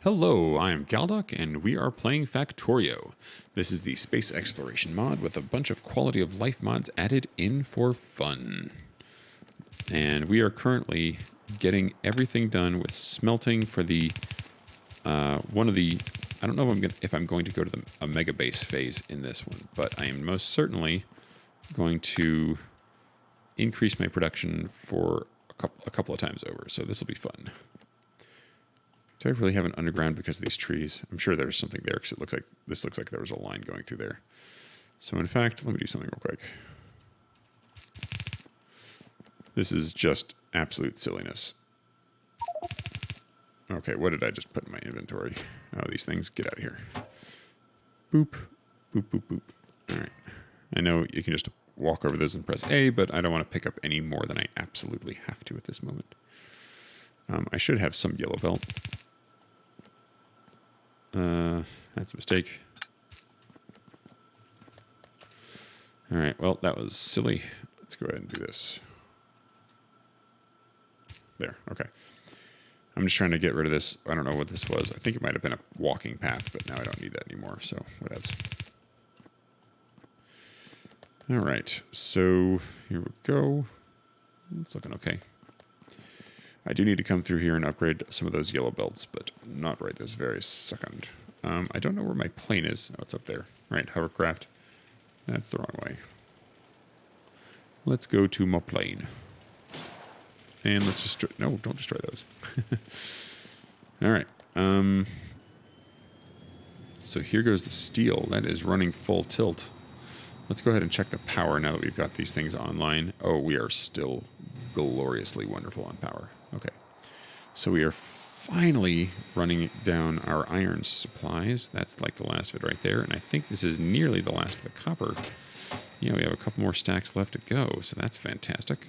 Hello, I am Galdoc, and we are playing Factorio. This is the space exploration mod with a bunch of quality of life mods added in for fun. And we are currently getting everything done with smelting for the I don't know if I'm going to go to a mega base phase in this one, but I am most certainly going to increase my production for a couple of times over. So this will be fun. Do I really have an underground because of these trees? I'm sure there's something there because this looks like there was a line going through there. So in fact, let me do something real quick. This is just absolute silliness. Okay, what did I just put in my inventory? Oh, these things, get out of here. Boop, boop, boop, boop. All right. I know you can just walk over those and press A, but I don't want to pick up any more than I absolutely have to at this moment. I should have some yellow belt. That's a mistake. All right, well, that was silly. Let's go ahead and do this. There, okay. I'm just trying to get rid of this. I don't know what this was. I think it might have been a walking path, but now I don't need that anymore, so whatevs. All right, so here we go. It's looking okay. I do need to come through here and upgrade some of those yellow belts, but not right this very second. I don't know where my plane is. Oh, it's up there. All right, hovercraft. That's the wrong way. Let's go to my plane. And let's destroy... No, don't destroy those. All right. So here goes the steel. That is running full tilt. Let's go ahead and check the power now that we've got these things online. Oh, we are still gloriously wonderful on power. Okay. So we are finally running down our iron supplies. That's like the last of it right there. And I think this is nearly the last of the copper. Yeah, we have a couple more stacks left to go. So that's fantastic.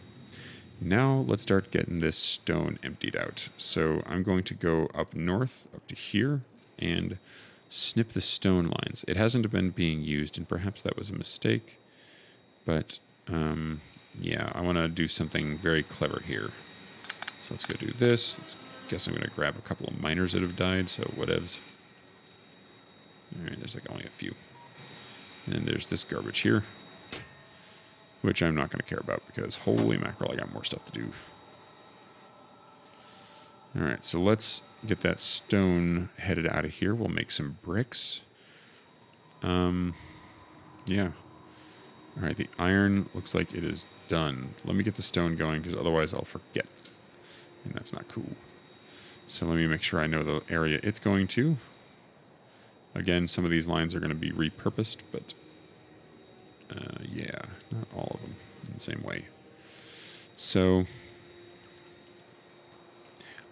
Now let's start getting this stone emptied out. So I'm going to go up north, up to here, and snip the stone lines. It hasn't been being used, and perhaps that was a mistake. But, yeah, I want to do something very clever here. So let's go do this. Guess I'm going to grab a couple of miners that have died, so whatevs. All right, there's like only a few. And then there's this garbage here, which I'm not going to care about because holy mackerel, I got more stuff to do. All right, so let's get that stone headed out of here. We'll make some bricks. Yeah. All right, the iron looks like it is done. Let me get the stone going because otherwise I'll forget. And that's not cool. So let me make sure I know the area it's going to. Again, some of these lines are going to be repurposed, but yeah, not all of them in the same way. So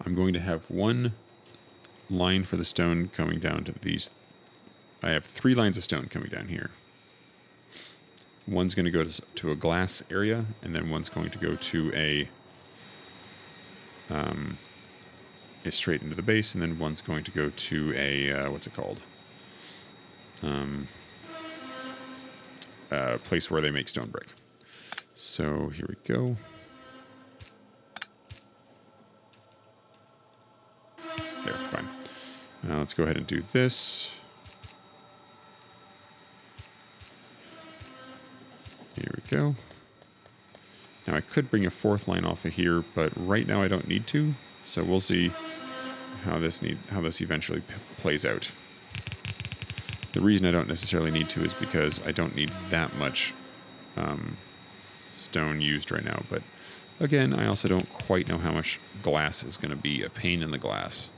I'm going to have one line for the stone coming down to these. I have 3 lines of stone coming down here. One's going to go to a glass area, and then one's going to go to a straight into the base, and then one's going to go to a what's it called? Place where they make stone brick. So here we go. There, fine. Now let's go ahead and do this. Here we go. Now I could bring a 4th line off of here, but right now I don't need to. So we'll see how this eventually plays out. The reason I don't necessarily need to is because I don't need that much stone used right now. But again, I also don't quite know how much glass is going to be a pain in the glass.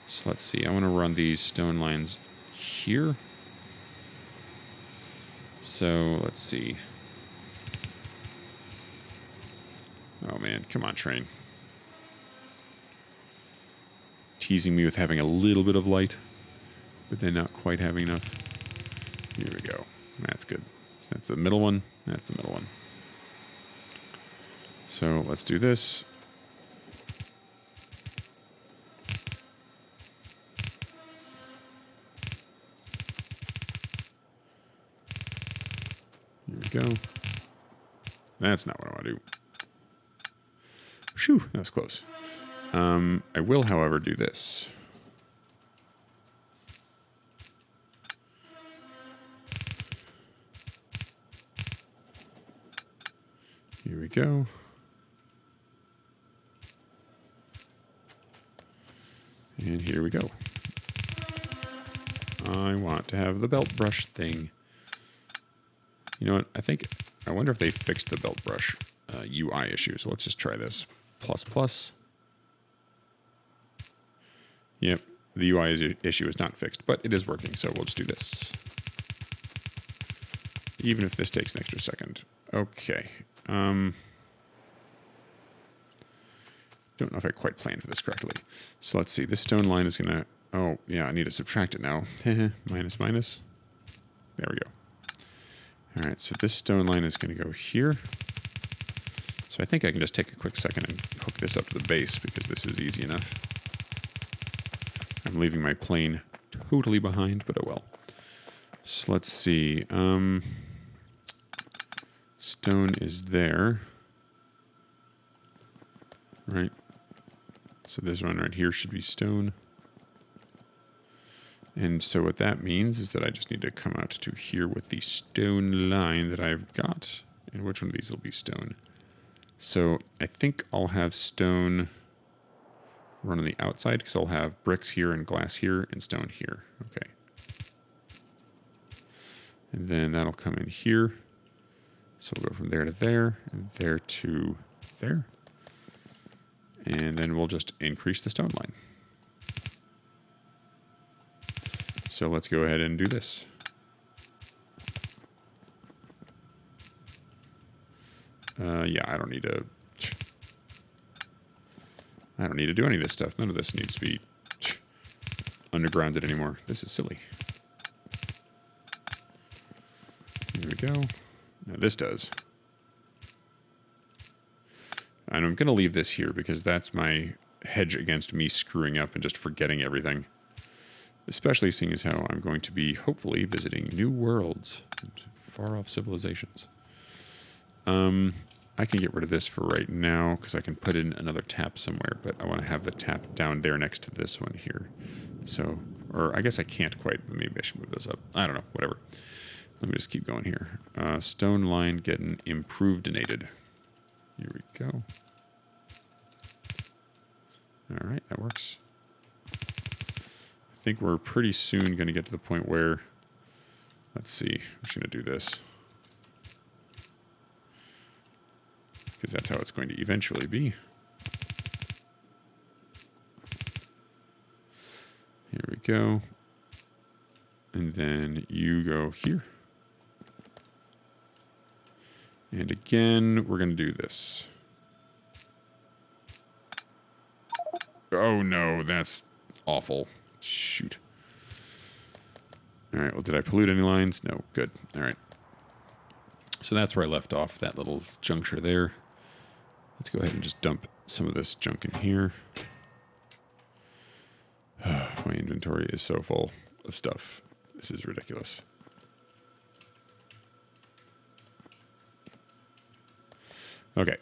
So let's see. I want to run these stone lines here. So let's see. Oh man, come on, train. Teasing me with having a little bit of light, but then not quite having enough. Here we go. That's good. That's the middle one. That's the middle one. So let's do this. Here we go. That's not what I want to do. Phew, that was close. I will, however, do this. Here we go. And here we go. I want to have the belt brush thing. You know what? I wonder if they fixed the belt brush UI issue. So let's just try this. Plus, plus. Yep, the UI issue is not fixed, but it is working, so we'll just do this. Even if this takes an extra second. Okay. Don't know if I quite planned for this correctly. So let's see. This stone line is going to... Oh, yeah, I need to subtract it now. Minus, minus. There we go. All right, so this stone line is going to go here. So I think I can just take a quick second and hook this up to the base because this is easy enough. I'm leaving my plane totally behind, but oh well. So let's see. Stone is there. Right. So this one right here should be stone. And so what that means is that I just need to come out to here with the stone line that I've got. And which one of these will be stone? So I think I'll have stone run on the outside because I'll have bricks here and glass here and stone here. Okay. And then that'll come in here. So we'll go from there to there and there to there. And then we'll just increase the stone line. So let's go ahead and do this. Yeah, I don't need to do any of this stuff. None of this needs to be undergrounded anymore. This is silly. Here we go. Now this does. And I'm going to leave this here because that's my hedge against me screwing up and just forgetting everything. Especially seeing as how I'm going to be, hopefully, visiting new worlds and far-off civilizations. I can get rid of this for right now because I can put in another tap somewhere, but I want to have the tap down there next to this one here. So, or I guess I can't quite, but maybe I should move those up. I don't know, whatever. Let me just keep going here. Stone line getting improved-inated. Here we go. All right, that works. I think we're pretty soon going to get to the point where, let's see, I'm just going to do this. Because that's how it's going to eventually be. Here we go. And then you go here. And again, we're going to do this. Oh no, that's awful. Shoot. All right, well, did I pollute any lines? No, good. All right. So that's where I left off, that little juncture there. Let's go ahead and just dump some of this junk in here. My inventory is so full of stuff. This is ridiculous. Okay.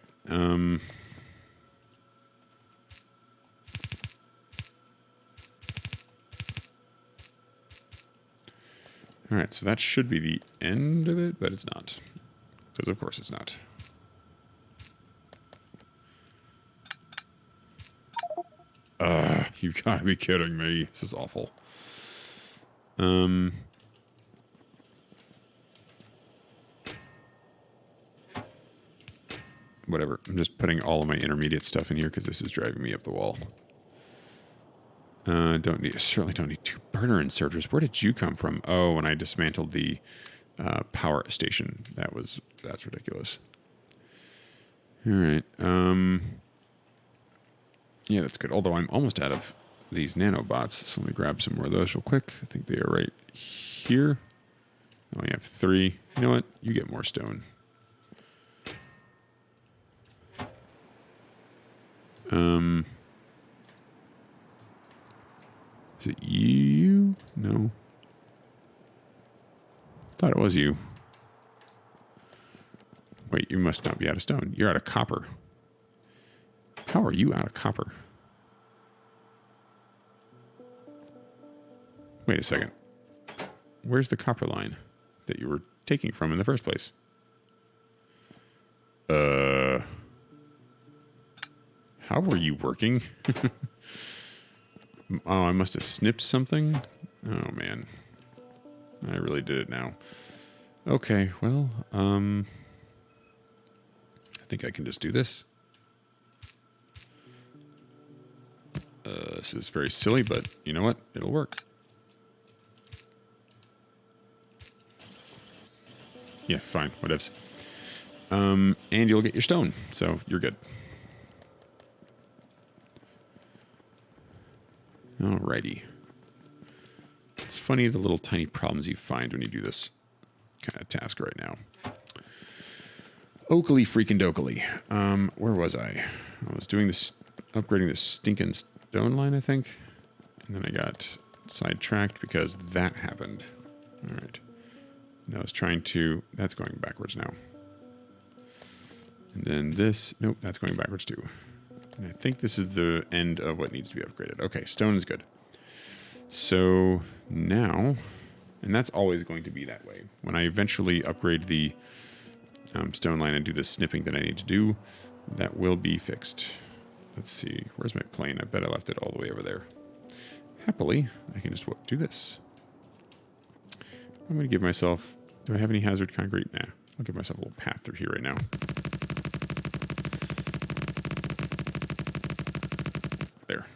All right, so that should be the end of it, but it's not. Because of course it's not. You've got to be kidding me. This is awful. Whatever. I'm just putting all of my intermediate stuff in here because this is driving me up the wall. Certainly don't need two burner inserters. Where did you come from? Oh, when I dismantled the power station. That's ridiculous. All right. Yeah, that's good. Although I'm almost out of these nanobots, so let me grab some more of those real quick. I think they are right here. I only have 3. You know what? You get more stone. Is it you? No. Thought it was you. Wait, you must not be out of stone. You're out of copper. How are you out of copper? Wait a second. Where's the copper line that you were taking from in the first place? How were you working? Oh, I must have snipped something. Oh, man. I really did it now. Okay, well, I think I can just do this. This is very silly, but you know what? It'll work. Yeah, fine. Whatevs. And you'll get your stone, so you're good. Alrighty. It's funny the little tiny problems you find when you do this kind of task right now. Oakley freaking dokely. Where was I? I was doing this, upgrading this stinking stone line, I think. And then I got sidetracked because that happened. All right. And I was trying to, that's going backwards now. And then this, nope, that's going backwards too. And I think this is the end of what needs to be upgraded. Okay, stone is good. So now, and that's always going to be that way. When I eventually upgrade the stone line and do the snipping that I need to do, that will be fixed. Let's see, where's my plane? I bet I left it all the way over there. Happily, I can just do this. I'm going to give myself, do I have any hazard concrete? Nah, I'll give myself a little path through here right now. There.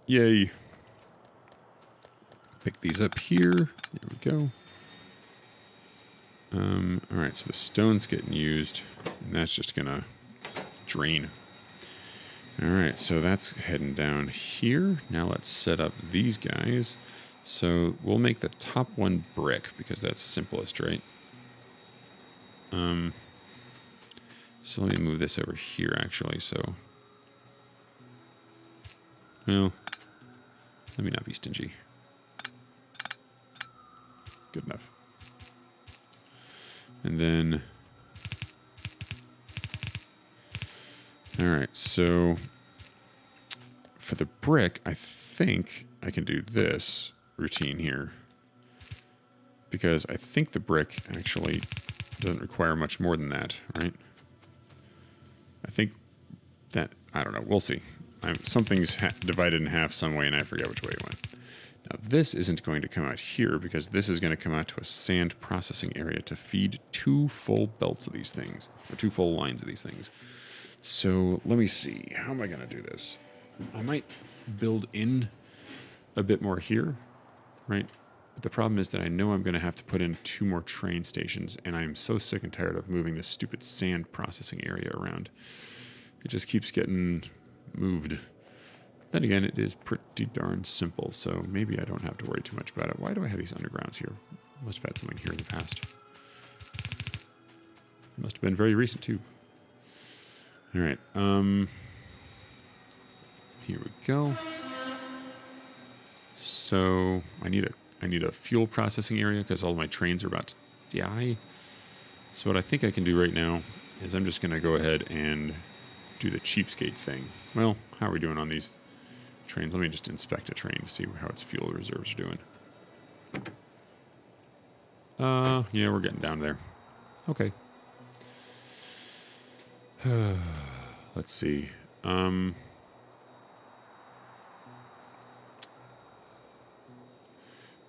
Yay. Pick these up here. There we go. All right, so the stone's getting used, and that's just going to drain. All right, so that's heading down here. Now let's set up these guys. So we'll make the top one brick because that's simplest, right? So let me move this over here, actually. So, well, let me not be stingy. Good enough. And then, all right, so for the brick, I think I can do this routine here because I think the brick actually doesn't require much more than that, right? I think that, I don't know, we'll see. Something's divided in half some way and I forget which way it went. Now this isn't going to come out here because this is going to come out to a sand processing area to feed 2 full belts of these things, or 2 full lines of these things. So let me see, how am I going to do this? I might build in a bit more here, right? But the problem is that I know I'm going to have to put in 2 more train stations, and I'm so sick and tired of moving this stupid sand processing area around. It just keeps getting moved. Then again, it is pretty darn simple, so maybe I don't have to worry too much about it. Why do I have these undergrounds here? Must have had something here in the past. Must have been very recent, too. All right, here we go. So I need a fuel processing area because all my trains are about to die. So what I think I can do right now is I'm just going to go ahead and do the cheapskate thing. Well, how are we doing on these trains? Let me just inspect a train to see how its fuel reserves are doing. Yeah, we're getting down there. Okay. Let's see.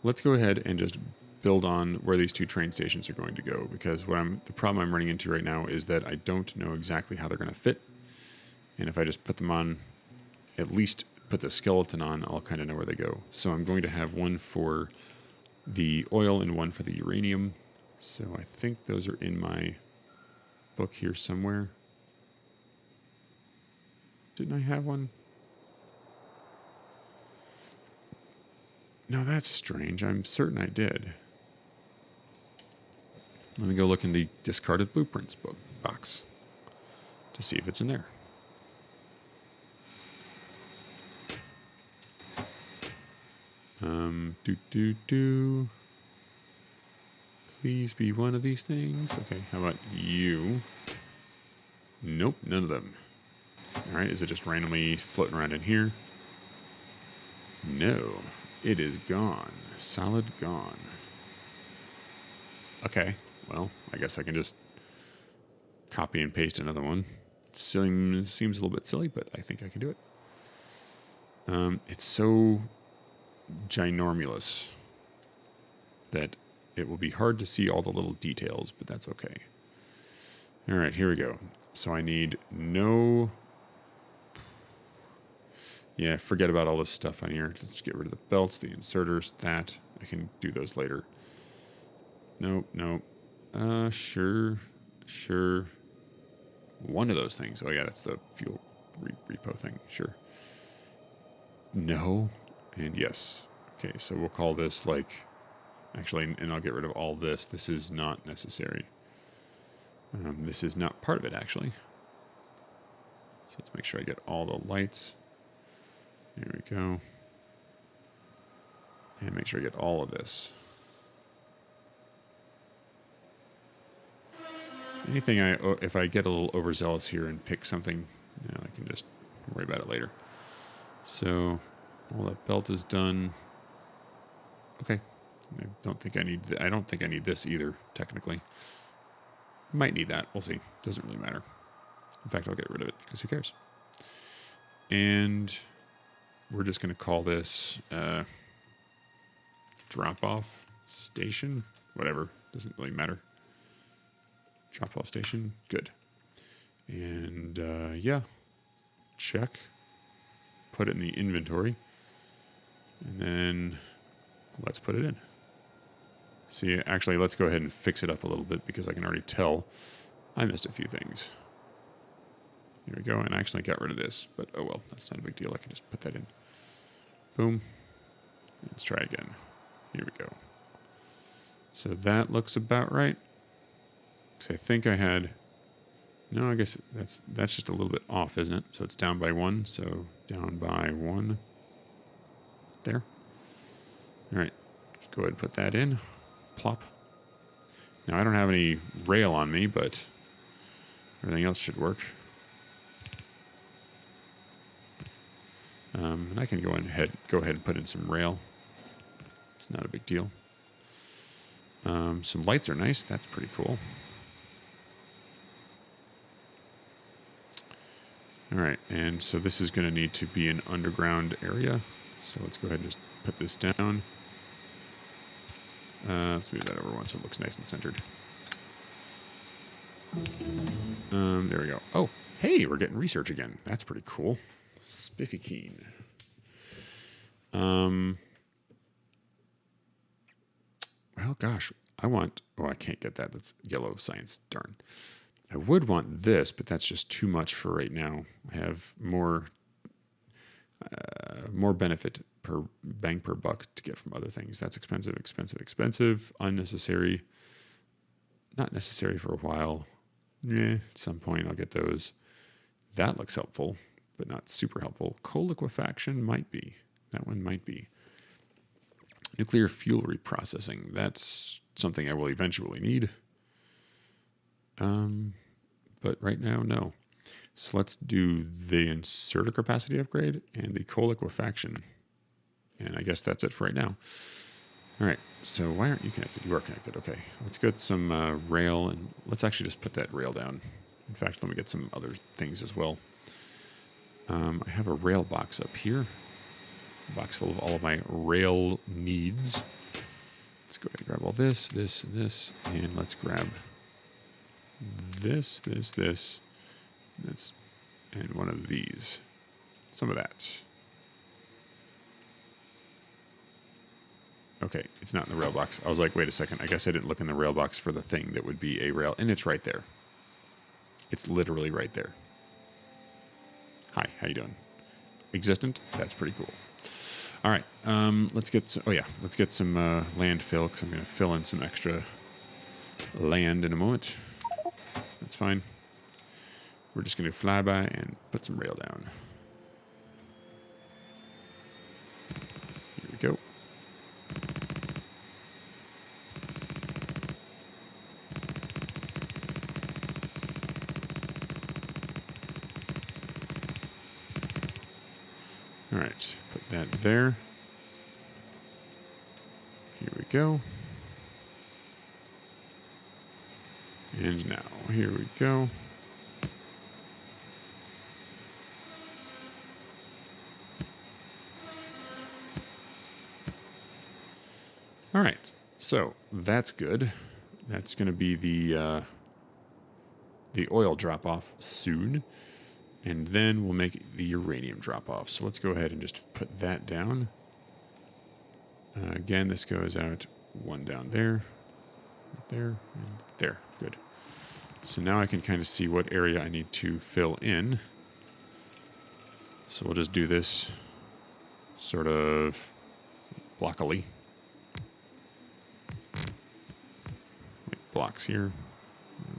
Let's go ahead and just build on where these 2 train stations are going to go, because the problem I'm running into right now is that I don't know exactly how they're going to fit. And if I just put them on, at least put the skeleton on, I'll kind of know where they go. So I'm going to have one for the oil and one for the uranium. So I think those are in my book here somewhere. Didn't I have one? No, that's strange. I'm certain I did. Let me go look in the discarded blueprints box to see if it's in there. Please be one of these things. Okay, how about you? Nope, none of them. All right, is it just randomly floating around in here? No, it is gone. Solid gone. Okay, well, I guess I can just copy and paste another one. Seems a little bit silly, but I think I can do it. It's so ginormous that it will be hard to see all the little details, but that's okay. All right, here we go. So I need no... Yeah, forget about all this stuff on here. Let's get rid of the belts, the inserters, that. I can do those later. Nope. Sure. One of those things. Oh, yeah, that's the fuel repo thing. Sure. No. And yes. Okay, so we'll call this like... Actually, and I'll get rid of all this. This is not necessary. This is not part of it, actually. So let's make sure I get all the lights. There we go. And make sure I get all of this. Anything if I get a little overzealous here and pick something, I can just worry about it later. So all that belt is done. Okay. I don't think I need this either, technically. Might need that. We'll see. Doesn't really matter. In fact, I'll get rid of it because who cares? And we're just going to call this drop-off station. Whatever. Doesn't really matter. Drop-off station. Good. And yeah. Check. Put it in the inventory. And then let's put it in. See, actually, let's go ahead and fix it up a little bit because I can already tell I missed a few things. Here we go, and I actually got rid of this, but oh well, that's not a big deal. I can just put that in. Boom. Let's try again. Here we go. So that looks about right. So I think I had... No, I guess that's just a little bit off, isn't it? So it's down by 1, so down by 1. There. All right, just go ahead and put that in. Plop. Now, I don't have any rail on me, but everything else should work. And I can go ahead and put in some rail. It's not a big deal. Some lights are nice. That's pretty cool. All right, and so this is going to need to be an underground area. So let's go ahead and just put this down. Let's move that over one so it looks nice and centered. There we go. Oh, hey, we're getting research again. That's pretty cool. Spiffy keen. Well, gosh, I want... Oh, I can't get that. That's yellow science. Darn. I would want this, but that's just too much for right now. I have more benefit per bang per buck to get from other things. That's expensive, unnecessary, not necessary for a while. At some point I'll get those. That looks helpful, but not super helpful. Co-liquefaction might be. That one might be. Nuclear fuel reprocessing. That's something I will eventually need. But right now, no. So let's do the inserter capacity upgrade and the co-liquefaction. And I guess that's it for right now. All right, so why aren't you connected? You are connected, okay. Let's get some rail, and let's actually just put that rail down. In fact, let me get some other things as well. I have a rail box up here. A box full of all of my rail needs. Let's go ahead and grab all this, this, and this, and let's grab this, and one of these. Some of that. Okay, it's not in the rail box. I was like, wait a second. I guess I didn't look in the rail box for the thing that would be a rail, and it's right there. It's literally right there. Hi, how you doing? Existent? That's pretty cool. All right, let's get some, let's get some landfill, because I'm going to fill in some extra land in a moment. That's fine. We're just going to fly by and put some rail down. Here we go. All right, put that there. Here we go. And now, here we go. right, so that's good. That's going to be the oil drop-off soon. And then we'll make the uranium drop-off. So let's go ahead and just put that down. Again, this goes out one down there, there, and there. Good. So now I can kind of see what area I need to fill in. So we'll just do this sort of blockily. Blocks here.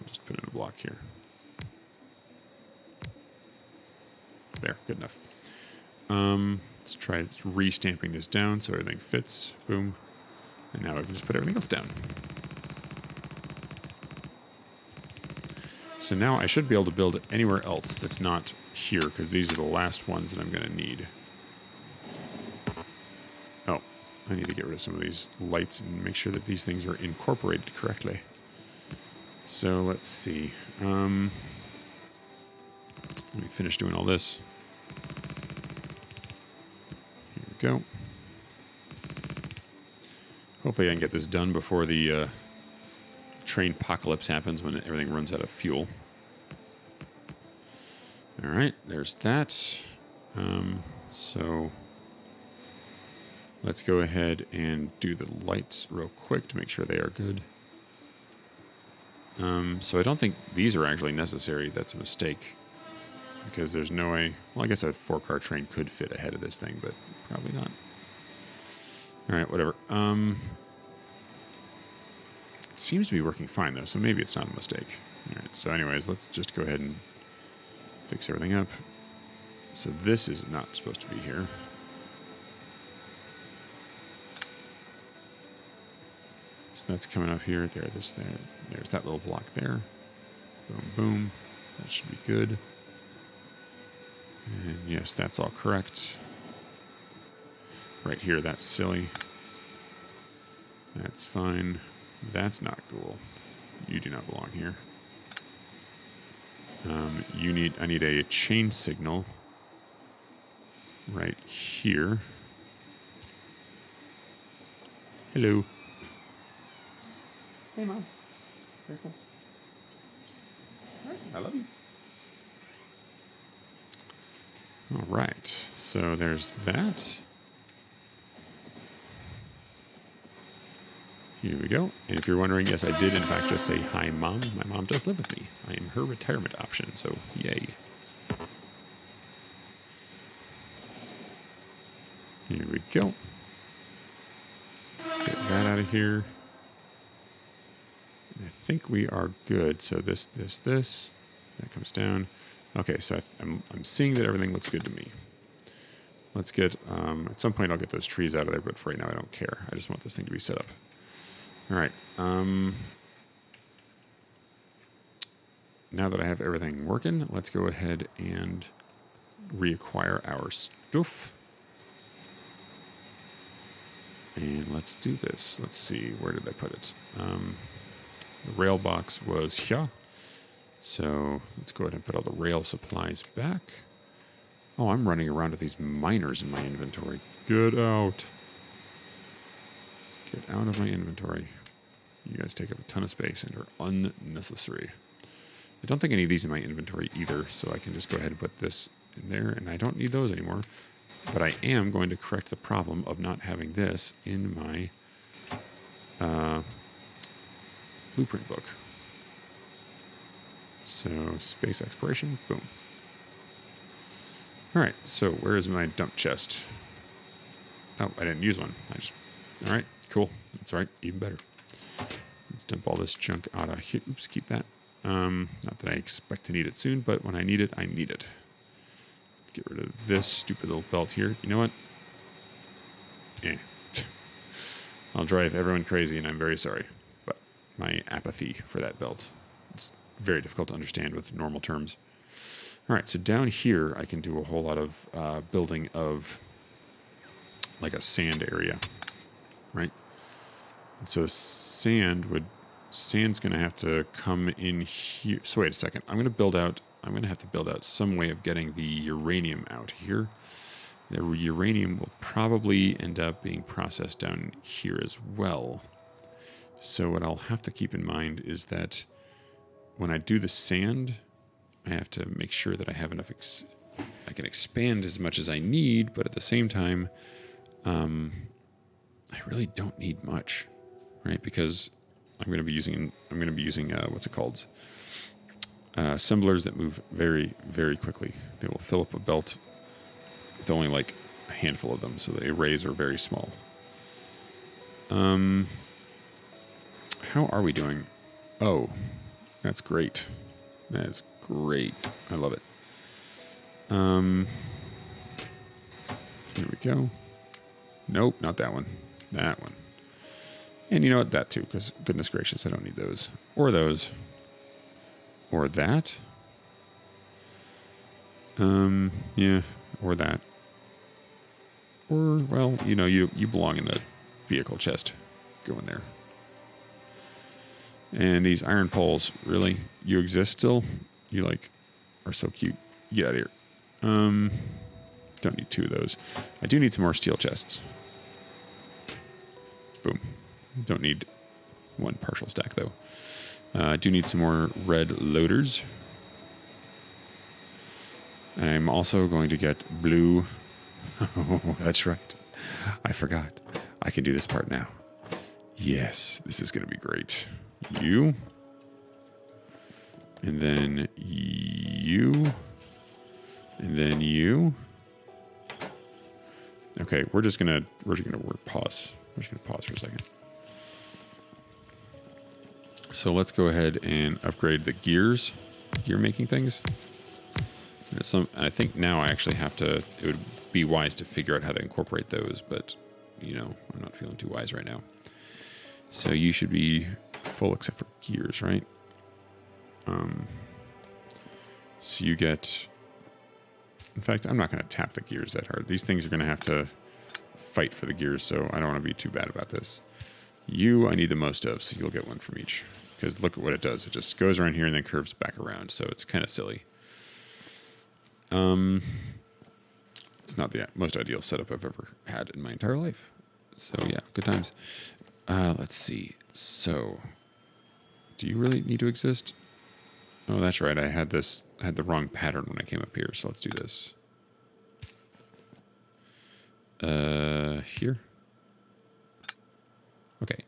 Just put in a block here. There, good enough. Let's try restamping this down so everything fits. Boom. And now I can just put everything else down. So now I should be able to build anywhere else that's not here, because these are the last ones that I'm going to need. Oh, I need to get rid of some of these lights and make sure that these things are incorporated correctly. So let's see. Let me finish doing all this. Here we go. Hopefully I can get this done before the train apocalypse happens, when everything runs out of fuel. All right, there's that. So let's go ahead and do the lights real quick to make sure they are good. So I don't think these are actually necessary. That's a mistake, because there's no way. Well, I guess a 4-car train could fit ahead of this thing, but probably not. All right, whatever. It seems to be working fine, though, so maybe it's not a mistake. All right, so anyways, let's just go ahead and fix everything up. So this is not supposed to be here. So that's coming up here. There, this, there. There's that little block there. Boom, boom. That should be good. And yes, that's all correct. Right here, that's silly. That's fine. That's not cool. You do not belong here. I need a chain signal right here. Hello. Hey, Mom. Very cool. All right, I love you. All right, so there's that. Here we go. And if you're wondering, yes, I did in fact just say, hi, Mom. My mom does live with me. I am her retirement option, so yay. Here we go. Get that out of here. I think we are good. So this, that comes down. Okay, so I'm seeing that everything looks good to me. Let's get, at some point I'll get those trees out of there, but for right now I don't care. I just want this thing to be set up. All right. Now that I have everything working, let's go ahead and reacquire our stuff. And let's do this. Let's see, where did I put it? The rail box was here. So let's go ahead and put all the rail supplies back. Oh, I'm running around with these miners in my inventory. Get out. Get out of my inventory. You guys take up a ton of space and are unnecessary. I don't think any of these in my inventory either, so I can just go ahead and put this in there, and I don't need those anymore. But I am going to correct the problem of not having this in my blueprint book. So, space exploration, boom. All right, so where is my dump chest? Oh, I didn't use one. All right, cool. That's all right, even better. Let's dump all this junk out of here. Oops, keep that. Not that I expect to need it soon, but when I need it, I need it. Get rid of this stupid little belt here. You know what? Eh. I'll drive everyone crazy, and I'm very sorry. But my apathy for that belt, it's very difficult to understand with normal terms. All right, so down here, I can do a whole lot of building of like a sand area, right? And so sand's going to have to come in here. So wait a second. I'm going to have to build out some way of getting the uranium out here. The uranium will probably end up being processed down here as well. So what I'll have to keep in mind is that when I do the sand, I have to make sure that I have enough, I can expand as much as I need, but at the same time, I really don't need much, right? Because I'm going to be using what's it called? Assemblers that move very, very quickly. They will fill up a belt with only like a handful of them, so the arrays are very small. How are we doing? Oh, that's great. That is great. I love it. Here we go. Nope, not that one. That one. And you know what? That too, because goodness gracious, I don't need those. Or those. Or that. Yeah, or that. Or, well, you know, you belong in the vehicle chest. Go in there. And these iron poles, really? You exist still? You, like, are so cute. Get out of here. Don't need two of those. I do need some more steel chests. Boom. Don't need one partial stack, though. I do need some more red loaders. I'm also going to get blue. Oh, that's right. I forgot. I can do this part now. Yes, this is going to be great. You. And then you. And then you. Okay, we're just gonna pause. We're just gonna pause for a second. So let's go ahead and upgrade the gears, gear making things. I think now I actually have to. It would be wise to figure out how to incorporate those, but you know, I'm not feeling too wise right now. So you should be full except for gears, right? So you get. In fact, I'm not going to tap the gears that hard. These things are going to have to fight for the gears, so I don't want to be too bad about this. You, I need the most of, so you'll get one from each. Because look at what it does. It just goes around here and then curves back around, so it's kind of silly. It's not the most ideal setup I've ever had in my entire life. So yeah, good times. Let's see. So, do you really need to exist? Oh, that's right. I had the wrong pattern when I came up here, so let's do this. Here. Okay.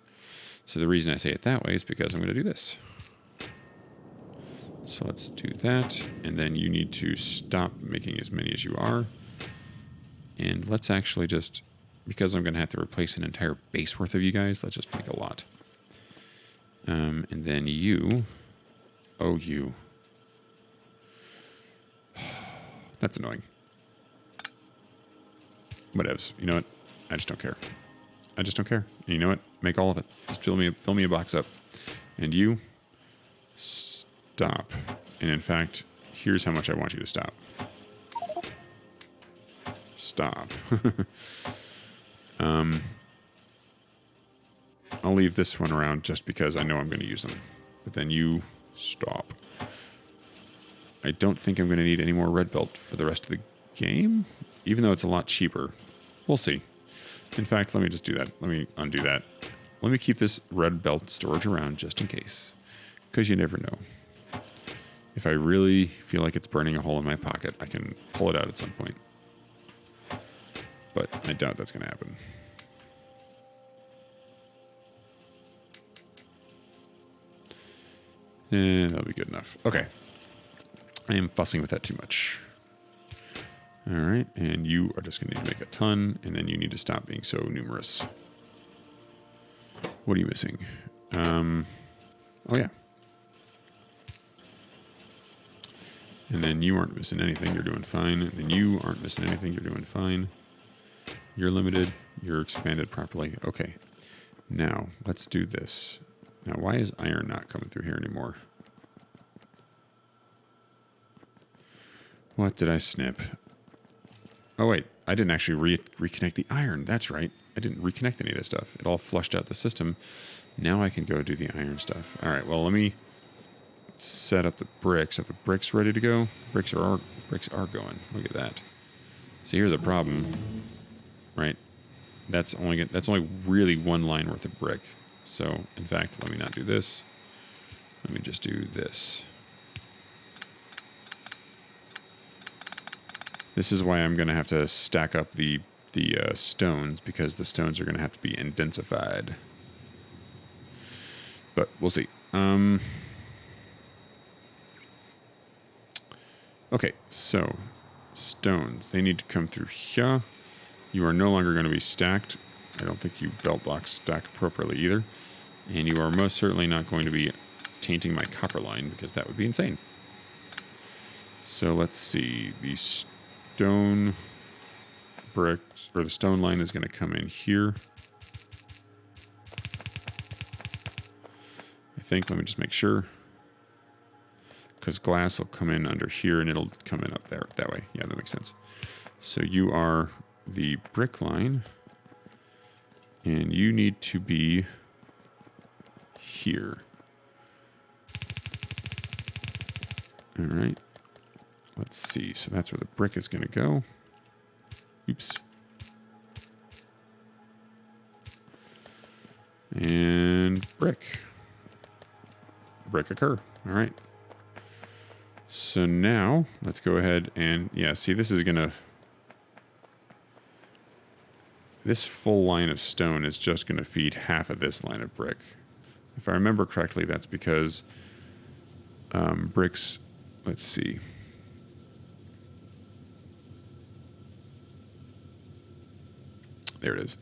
So the reason I say it that way is because I'm going to do this. So let's do that, and then you need to stop making as many as you are. And let's actually just, because I'm going to have to replace an entire base worth of you guys, let's just make a lot. And then you... Oh, you. That's annoying. Whatevs. You know what? I just don't care. I just don't care. And you know what? Make all of it. Just fill me a box up. And you stop. And in fact, here's how much I want you to stop. Stop. I'll leave this one around just because I know I'm going to use them. But then you stop. I don't think I'm going to need any more red belt for the rest of the game, even though it's a lot cheaper. We'll see. In fact, let me just do that. Let me undo that. Let me keep this red belt storage around just in case, because you never know. If I really feel like it's burning a hole in my pocket, I can pull it out at some point. But I doubt that's going to happen. And that'll be good enough. Okay. I am fussing with that too much. All right. And you are just going to need to make a ton, and then you need to stop being so numerous. What are you missing? Oh, yeah. And then you aren't missing anything. You're doing fine. And then you aren't missing anything. You're doing fine. You're limited. You're expanded properly. Okay. Now, let's do this. Now, why is iron not coming through here anymore? What did I snip? Oh, wait. I didn't actually reconnect the iron. That's right. I didn't reconnect any of this stuff. It all flushed out the system. Now I can go do the iron stuff. All right. Well, let me set up the bricks. Are the bricks ready to go? Bricks are going. Look at that. So here's a problem, right? That's only really one line worth of brick. So in fact, let me not do this. Let me just do this. This is why I'm going to have to stack up the stones, because the stones are going to have to be intensified. But we'll see. Okay, so stones. They need to come through here. You are no longer going to be stacked. I don't think you belt blocks stack appropriately either. And you are most certainly not going to be tainting my copper line, because that would be insane. So let's see. The stone bricks, or the stone line, is going to come in here. I think, let me just make sure. Because glass will come in under here and it'll come in up there that way. Yeah, that makes sense. So you are the brick line, and you need to be here. All right. Let's see. So that's where the brick is going to go. Oops. And brick. Brick occur. All right. So now let's go ahead and, yeah, see, this is going to, this full line of stone is just going to feed half of this line of brick. If I remember correctly, that's because bricks, let's see. There it is.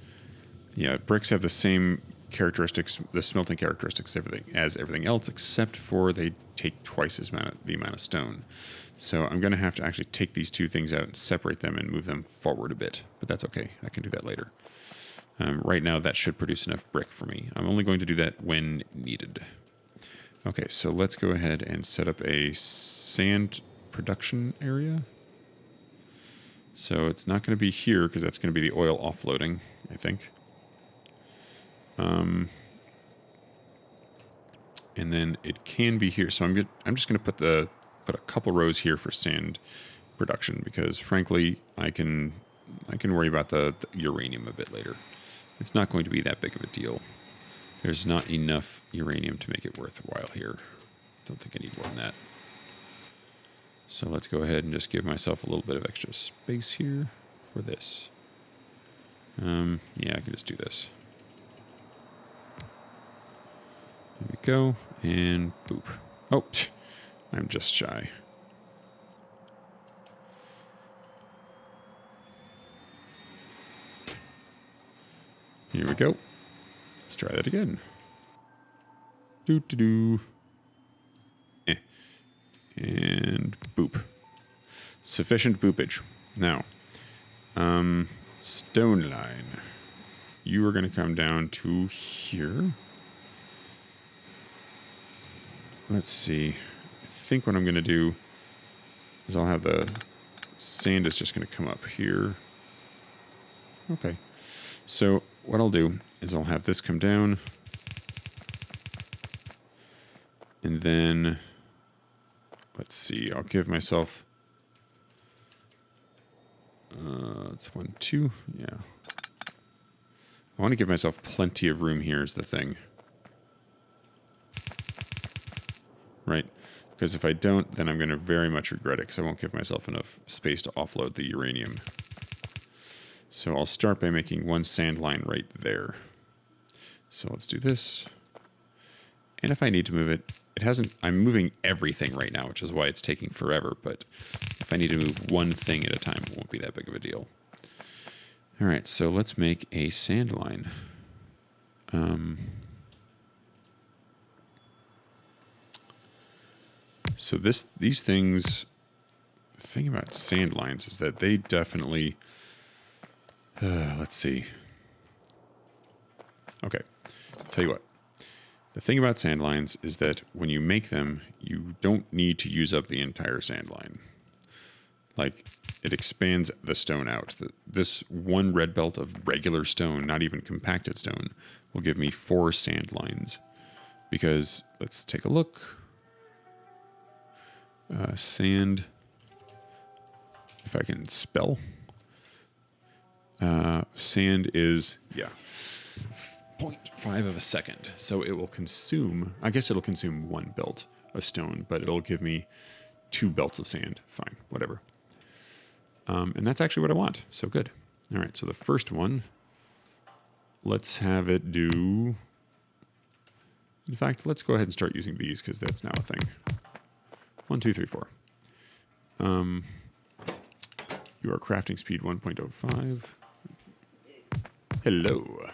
Yeah, bricks have the same characteristics, the smelting characteristics, as everything else, except for they take twice as the amount of stone. So I'm going to have to actually take these two things out and separate them and move them forward a bit. But that's okay. I can do that later. Right now, that should produce enough brick for me. I'm only going to do that when needed. Okay, so let's go ahead and set up a sand production area. So it's not going to be here, because that's going to be the oil offloading, I think. And then it can be here. So I'm just going to put a couple rows here for sand production, because frankly, I can worry about the uranium a bit later. It's not going to be that big of a deal. There's not enough uranium to make it worthwhile here. Don't think I need more than that. So let's go ahead and just give myself a little bit of extra space here for this. Yeah, I can just do this. There we go, and boop. Oh, I'm just shy. Here we go. Let's try that again. Do. And boop. Sufficient boopage. Now, stone line. You are going to come down to here. Let's see. I think what I'm going to do is I'll have the sand is just going to come up here. Okay. So what I'll do is I'll have this come down. And then, let's see, I'll give myself, it's 1, 2, yeah. I want to give myself plenty of room here is the thing. Right? Because if I don't, then I'm going to very much regret it, because I won't give myself enough space to offload the uranium. So I'll start by making one sand line right there. So let's do this. And if I need to move it, I'm moving everything right now, which is why it's taking forever. But if I need to move one thing at a time, it won't be that big of a deal. All right, so let's make a sand line. So these things, the thing about sand lines is that they definitely, let's see. Okay, I'll tell you what. The thing about sand lines is that when you make them, you don't need to use up the entire sand line. Like, it expands the stone out. This one red belt of regular stone, not even compacted stone, will give me 4 sand lines. Because, let's take a look. Sand, if I can spell. Sand is, yeah, 0.5 of a second. So it will consume, I guess it'll consume 1 belt of stone, but it'll give me 2 belts of sand. Fine, whatever. And that's actually what I want. So good. All right, so the first one, let's have it do... In fact, let's go ahead and start using these because that's now a thing. 1, 2, 3, 4. Your crafting speed 1.05. Hello.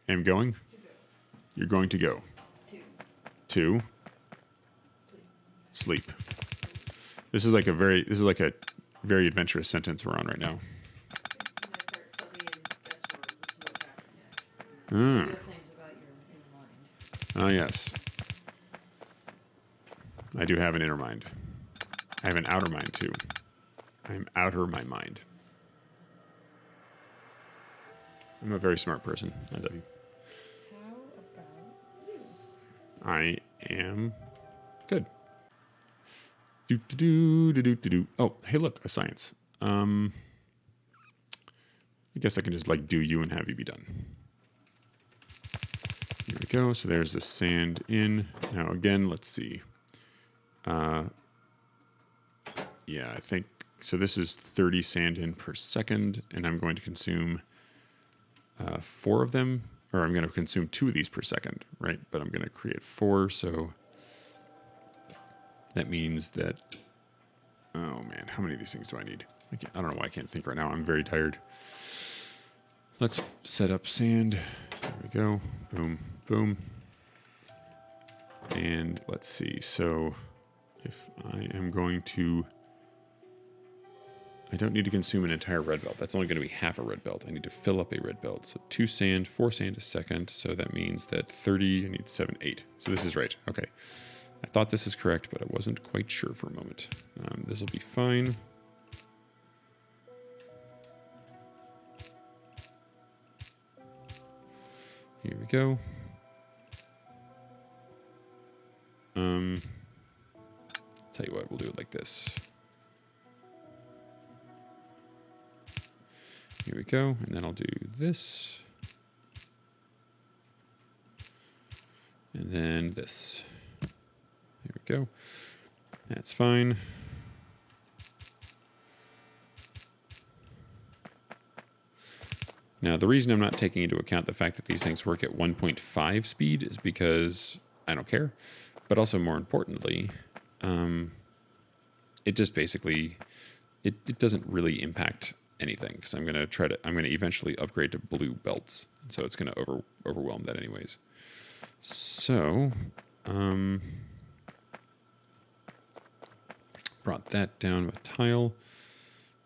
I'm going? You're going to go. 2. Sleep. This is like a very adventurous sentence we're on right now. Ah, yes. I do have an inner mind. I have an outer mind too. I am outer my mind. I'm a very smart person. I love you. How about you? I am good. Do. Oh, hey, look, a science. I guess I can just like do you and have you be done. Here we go. So there's the sand in. Now again, let's see. Yeah, I think so. This is 30 sand in per second, and I'm going to consume 4 of them, or I'm going to consume 2 of these per second, right? But I'm going to create 4, so that means that, oh man, how many of these things do I need? I don't know why I can't think right now. I'm very tired. Let's set up sand. There we go. Boom, boom. And let's see. So if I am going to, I don't need to consume an entire red belt. That's only going to be half a red belt. I need to fill up a red belt. So 2 sand, 4 sand a second. So that means that 30, I need 7, 8. So this is right. Okay. I thought this is correct, but I wasn't quite sure for a moment. This will be fine. Here we go. Tell you what, we'll do it like this. Here we go, and then I'll do this. And then this. Here we go. That's fine. Now, the reason I'm not taking into account the fact that these things work at 1.5 speed is because I don't care. But also, more importantly, it just basically, it doesn't really impact anything because I'm going to eventually upgrade to blue belts. So it's going to overwhelm that anyways. So, brought that down with a tile.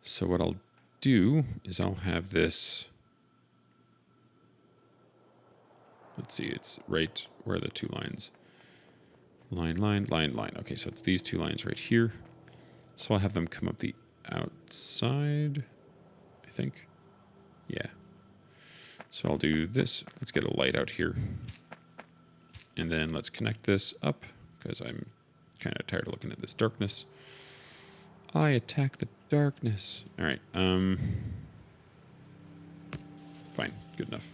So what I'll do is I'll have this, let's see, it's right where the 2 lines. Line, line, line, line. Okay, so it's these 2 lines right here. So I'll have them come up the outside, I think. Yeah. So I'll do this. Let's get a light out here. And then let's connect this up because I'm kind of tired of looking at this darkness. I attack the darkness. All right. Fine. Good enough.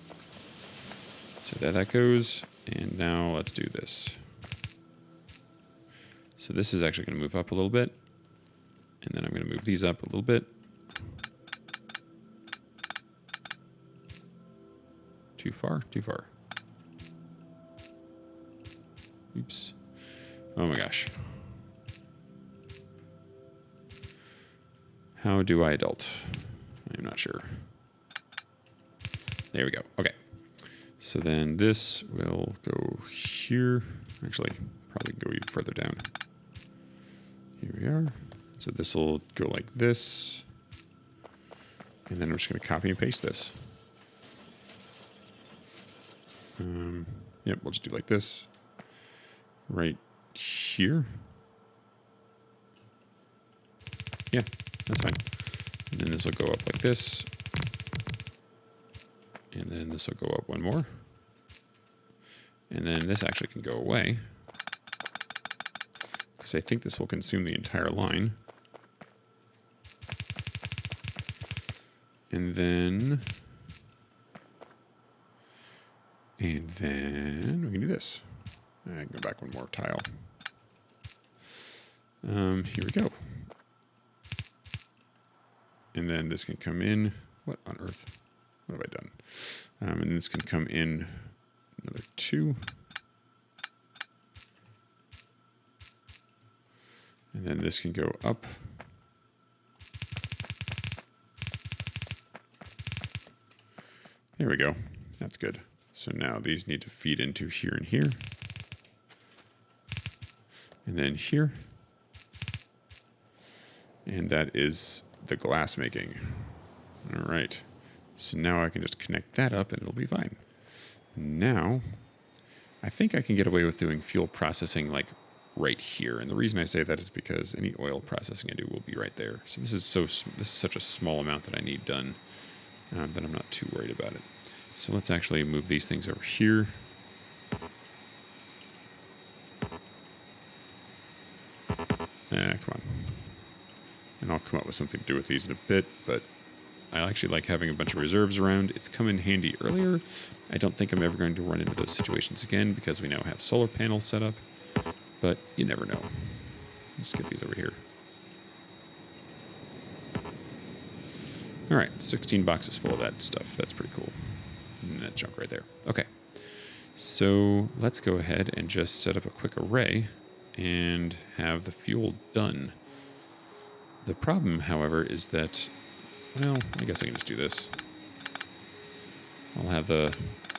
So there that goes. And now let's do this. So this is actually going to move up a little bit. And then I'm going to move these up a little bit. Too far? Too far. Oops. Oh my gosh. How do I adult? I'm not sure. There we go. Okay. So then this will go here. Actually, probably go even further down. Here we are. So this will go like this. And then I'm just going to copy and paste this. Yep, we'll just do like this. Right here. Yeah, that's fine. And then this will go up like this. And then this will go up one more. And then this actually can go away. Because I think this will consume the entire line. And then we can do this. I can go back one more tile. Here we go. And then this can come in. What on earth? What have I done? And this can come in another 2. And then this can go up. There we go. That's good. So now these need to feed into here and here. And then here. And that is the glass making. All right. So now I can just connect that up and it'll be fine. Now, I think I can get away with doing fuel processing like right here. And the reason I say that is because any oil processing I do will be right there. So this is such a small amount that I need done that I'm not too worried about it. So let's actually move these things over here. Come on. And I'll come up with something to do with these in a bit, but I actually like having a bunch of reserves around. It's come in handy earlier. I don't think I'm ever going to run into those situations again because we now have solar panels set up, but you never know. Let's get these over here. All right, 16 boxes full of that stuff. That's pretty cool. And that junk right there. Okay, so let's go ahead and just set up a quick array and have the fuel done. The problem, however, is that, well, I guess I can just do this. I'll have the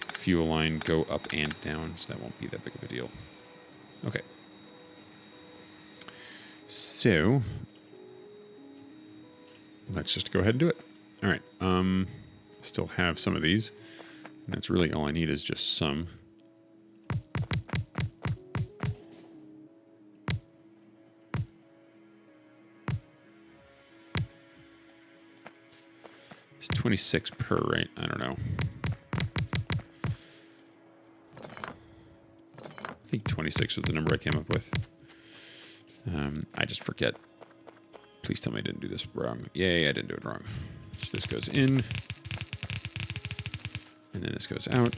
fuel line go up and down, so that won't be that big of a deal. Okay. So, let's just go ahead and do it. All right. Still have some of these. And that's really all I need is just some. It's 26 per, right? I don't know. I think 26 was the number I came up with. I just forget. Please tell me I didn't do this wrong. Yay, I didn't do it wrong. So this goes in. And then this goes out.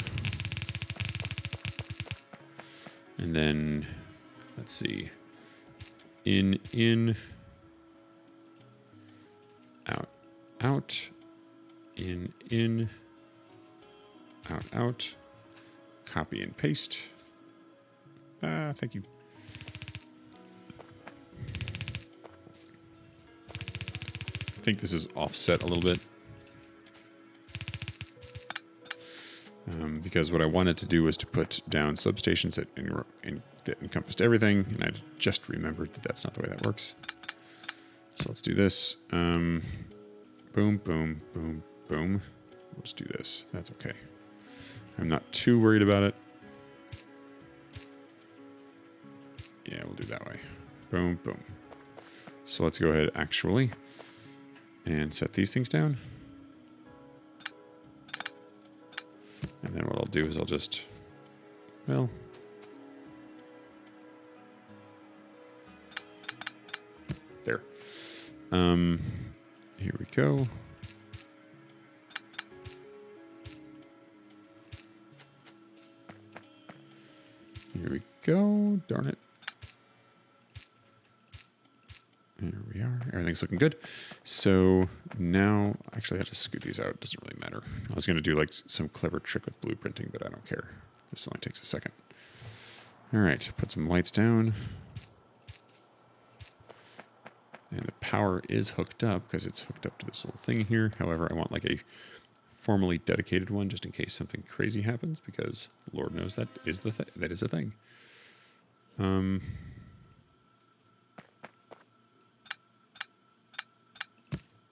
And then, let's see. In, out, out. In, out. Copy and paste. Thank you. I think this is offset a little bit. Because what I wanted to do was to put down substations that encompassed everything, and I just remembered that that's not the way that works. So let's do this. Boom, boom, boom, boom. We'll just do this. That's okay. I'm not too worried about it. Yeah, we'll do it that way. Boom, boom. So let's go ahead, actually, and set these things down. And then what I'll do is I'll just, well, there. Here we go. Here we go. Darn it. There we are. Everything's looking good. So now, actually, I have to scoot these out. It doesn't really matter. I was going to do like some clever trick with blueprinting, but I don't care. This only takes a second. All right, put some lights down. And the power is hooked up because it's hooked up to this little thing here. However, I want like a formally dedicated one just in case something crazy happens, because Lord knows that is a thing.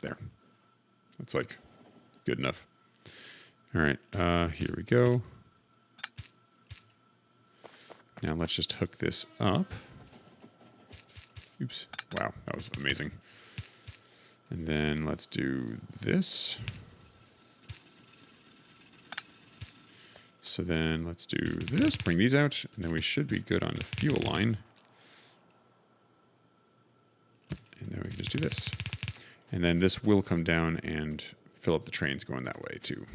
There. That's like good enough. All right, here we go. Now let's just hook this up. Oops. Wow, that was amazing. And then let's do this. So then let's do this, bring these out, and then we should be good on the fuel line. And then we can just do this. And then this will come down and fill up the trains going that way too.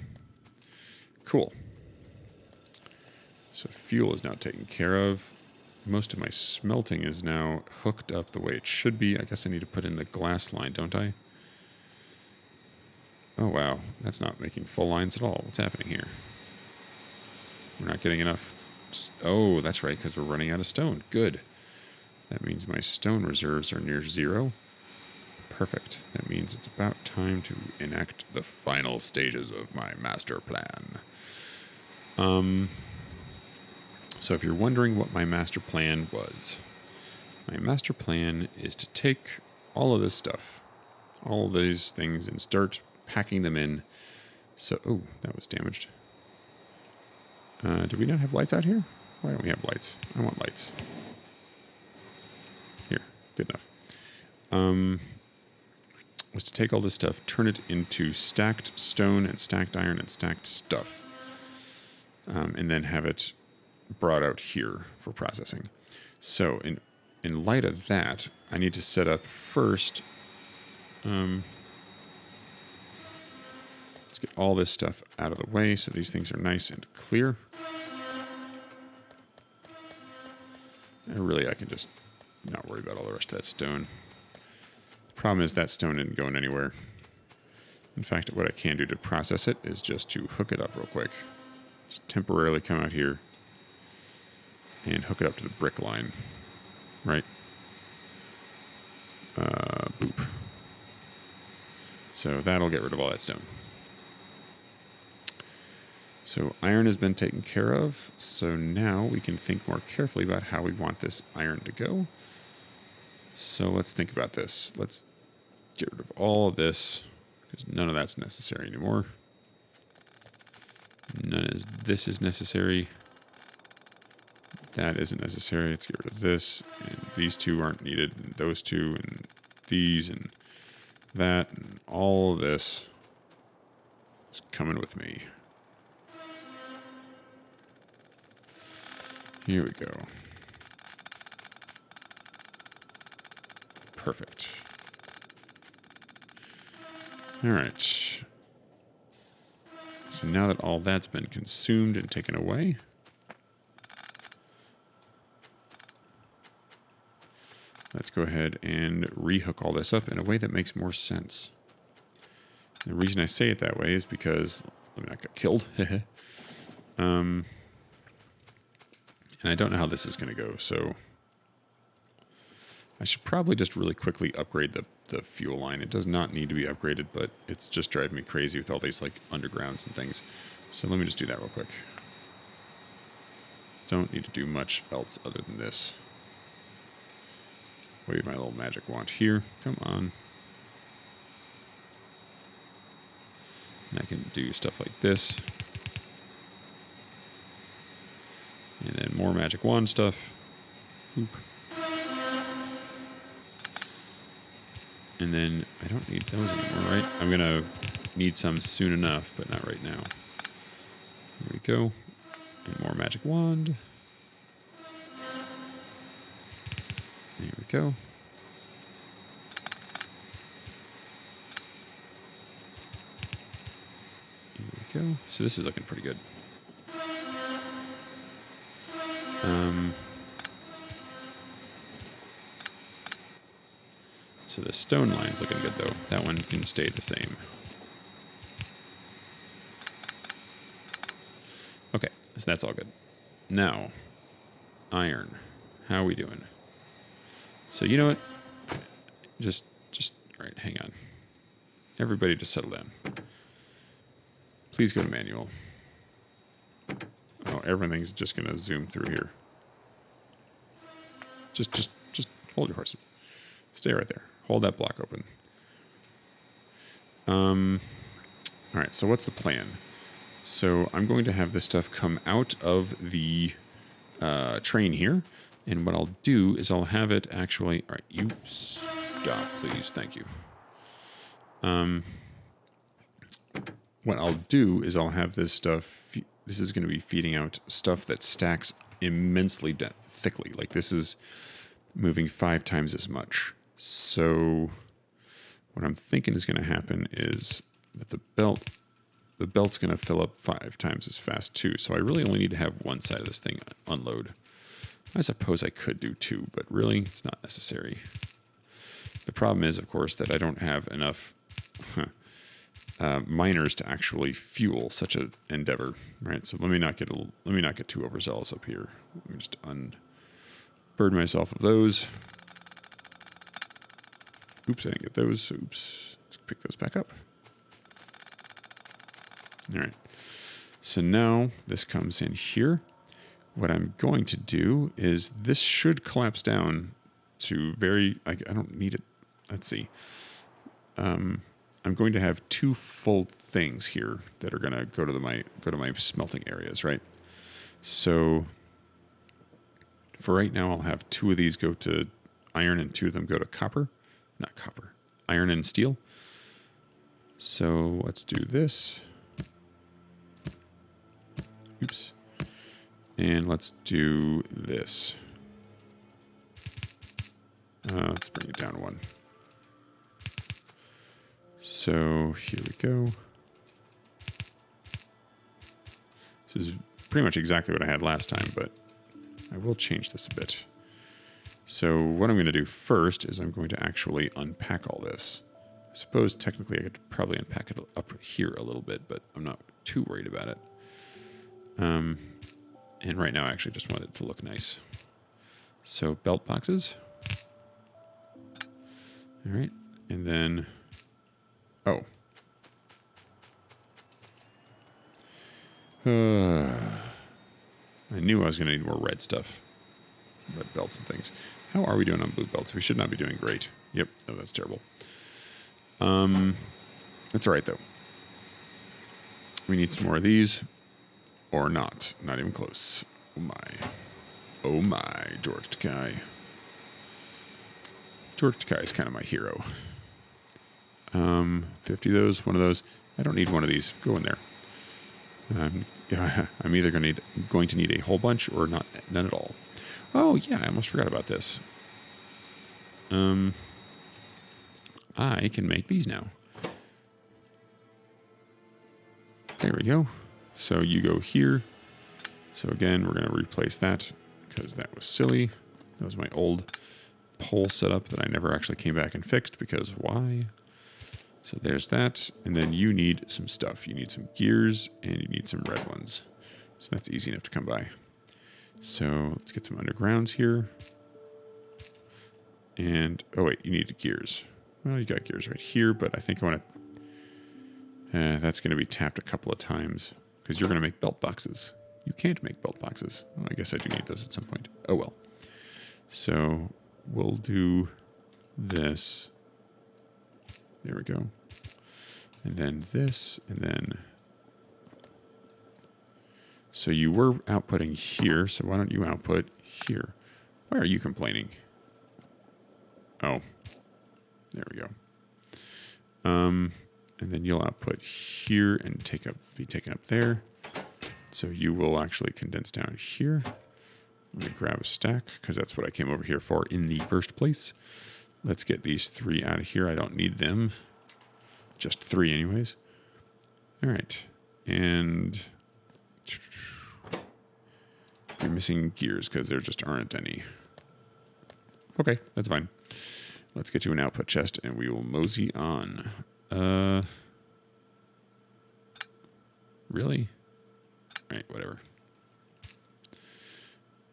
Cool. So fuel is now taken care of. Most of my smelting is now hooked up the way it should be. I guess I need to put in the glass line, don't I? Oh, wow. That's not making full lines at all. What's happening here? We're not getting enough. Oh, that's right, because we're running out of stone. Good. That means my stone reserves are near 0. Perfect. That means it's about time to enact the final stages of my master plan. So if you're wondering what my master plan was, my master plan is to take all of this stuff, all of these things, and start packing them in. So, oh, that was damaged. Do we not have lights out here? Why don't we have lights? I want lights. Here, good enough. Was to take all this stuff, turn it into stacked stone and stacked iron and stacked stuff, and then have it brought out here for processing. So in light of that, I need to set up first. Let's get all this stuff out of the way so these things are nice and clear. I can just not worry about all the rest of that stone. The problem is that stone isn't going anywhere. In fact, what I can do to process it is just to hook it up real quick. Just temporarily come out here and hook it up to the brick line, right? Boop. So that'll get rid of all that stone. So iron has been taken care of. So now we can think more carefully about how we want this iron to go. So let's think about this. Let's get rid of all of this because none of that's necessary anymore. None of this is necessary. That isn't necessary. Let's get rid of this. And these two aren't needed. And those two and these and that and all of this is coming with me. Here we go. Perfect. All right. So now that all that's been consumed and taken away, let's go ahead and rehook all this up in a way that makes more sense. The reason I say it that way is because let me not get killed. And I don't know how this is going to go, so I should probably just really quickly upgrade the fuel line. It does not need to be upgraded, but it's just driving me crazy with all these like undergrounds and things. So let me just do that real quick. Don't need to do much else other than this. Wave my little magic wand here. Come on. And I can do stuff like this. And then more magic wand stuff. Oop. And then I don't need those anymore, right? I'm going to need some soon enough, but not right now. There we go. And more magic wand. There we go. Here we go. So this is looking pretty good. So the stone line's looking good, though. That one can stay the same. Okay, so that's all good. Now, iron. How are we doing? So you know what? Just, all right, hang on. Everybody just settle down. Please go to manual. Oh, everything's just going to zoom through here. Just hold your horses. Stay right there. Hold that block open. All right, so what's the plan? So I'm going to have this stuff come out of the train here. And what I'll do is I'll have it actually... All right, you stop, please. Thank you. What I'll do is I'll have this stuff... This is going to be feeding out stuff that stacks immensely thickly. Like this is moving 5 times as much. So what I'm thinking is going to happen is that the belt's going to fill up 5 times as fast too. So I really only need to have one side of this thing unload. I suppose I could do 2, but really it's not necessary. The problem is, of course, that I don't have enough miners to actually fuel such an endeavor, right? So let me not get too overzealous up here. Let me just unburden myself of those. Oops, I didn't get those. Oops, let's pick those back up. All right. So now this comes in here. What I'm going to do is this should collapse down to I don't need it. Let's see. I'm going to have 2 full things here that are going to go to my smelting areas, right? So for right now, I'll have 2 of these go to iron and 2 of them go to iron and steel. So let's do this. Oops. And let's do this. Let's bring it down 1. So here we go. This is pretty much exactly what I had last time, but I will change this a bit. So what I'm going to do first is I'm going to actually unpack all this. I suppose technically I could probably unpack it up here a little bit, but I'm not too worried about it. And right now I actually just want it to look nice. So belt boxes. All right. And then, oh. I knew I was going to need more red stuff. Red belts and things. How are we doing on blue belts? We should not be doing great. Yep. Oh, that's terrible. That's all right, though. We need some more of these. Or not. Not even close. Oh, my. Oh, my. George Takai. George Takai is kind of my hero. 50 of those. One of those. I don't need one of these. Go in there. I'm either going to need a whole bunch or none at all. Oh, yeah. I almost forgot about this. I can make these now. There we go. So you go here. So again, we're going to replace that because that was silly. That was my old pole setup that I never actually came back and fixed because why? So there's that. And then you need some stuff. You need some gears and you need some red ones. So that's easy enough to come by. So let's get some undergrounds here. And, oh wait, you need gears. Well, you got gears right here, but I think I want to, that's going to be tapped a couple of times because you're going to make belt boxes. You can't make belt boxes. Well, I guess I do need those at some point. Oh, well. So we'll do this. There we go. And then this, and then. So you were outputting here, so why don't you output here? Why are you complaining? Oh, there we go. And then you'll output here and be taken up there. So you will actually condense down here. Let me grab a stack because that's what I came over here for in the first place. Let's get these 3 out of here. I don't need them. Just 3 anyways. All right. And you're missing gears because there just aren't any. Okay, that's fine. Let's get you an output chest and we will mosey on. Really? All right, whatever.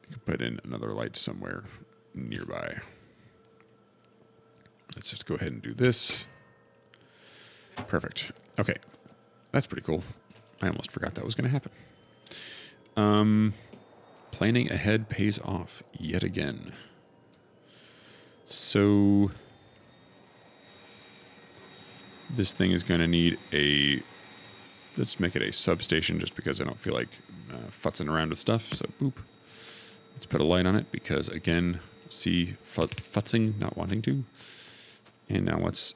You can put in another light somewhere nearby. Let's just go ahead and do this. Perfect. Okay, that's pretty cool. I almost forgot that was going to happen. Planning ahead pays off yet again. So this thing is going to need let's make it a substation just because I don't feel like futzing around with stuff. So boop. Let's put a light on it because, again, see futzing, not wanting to. And now let's...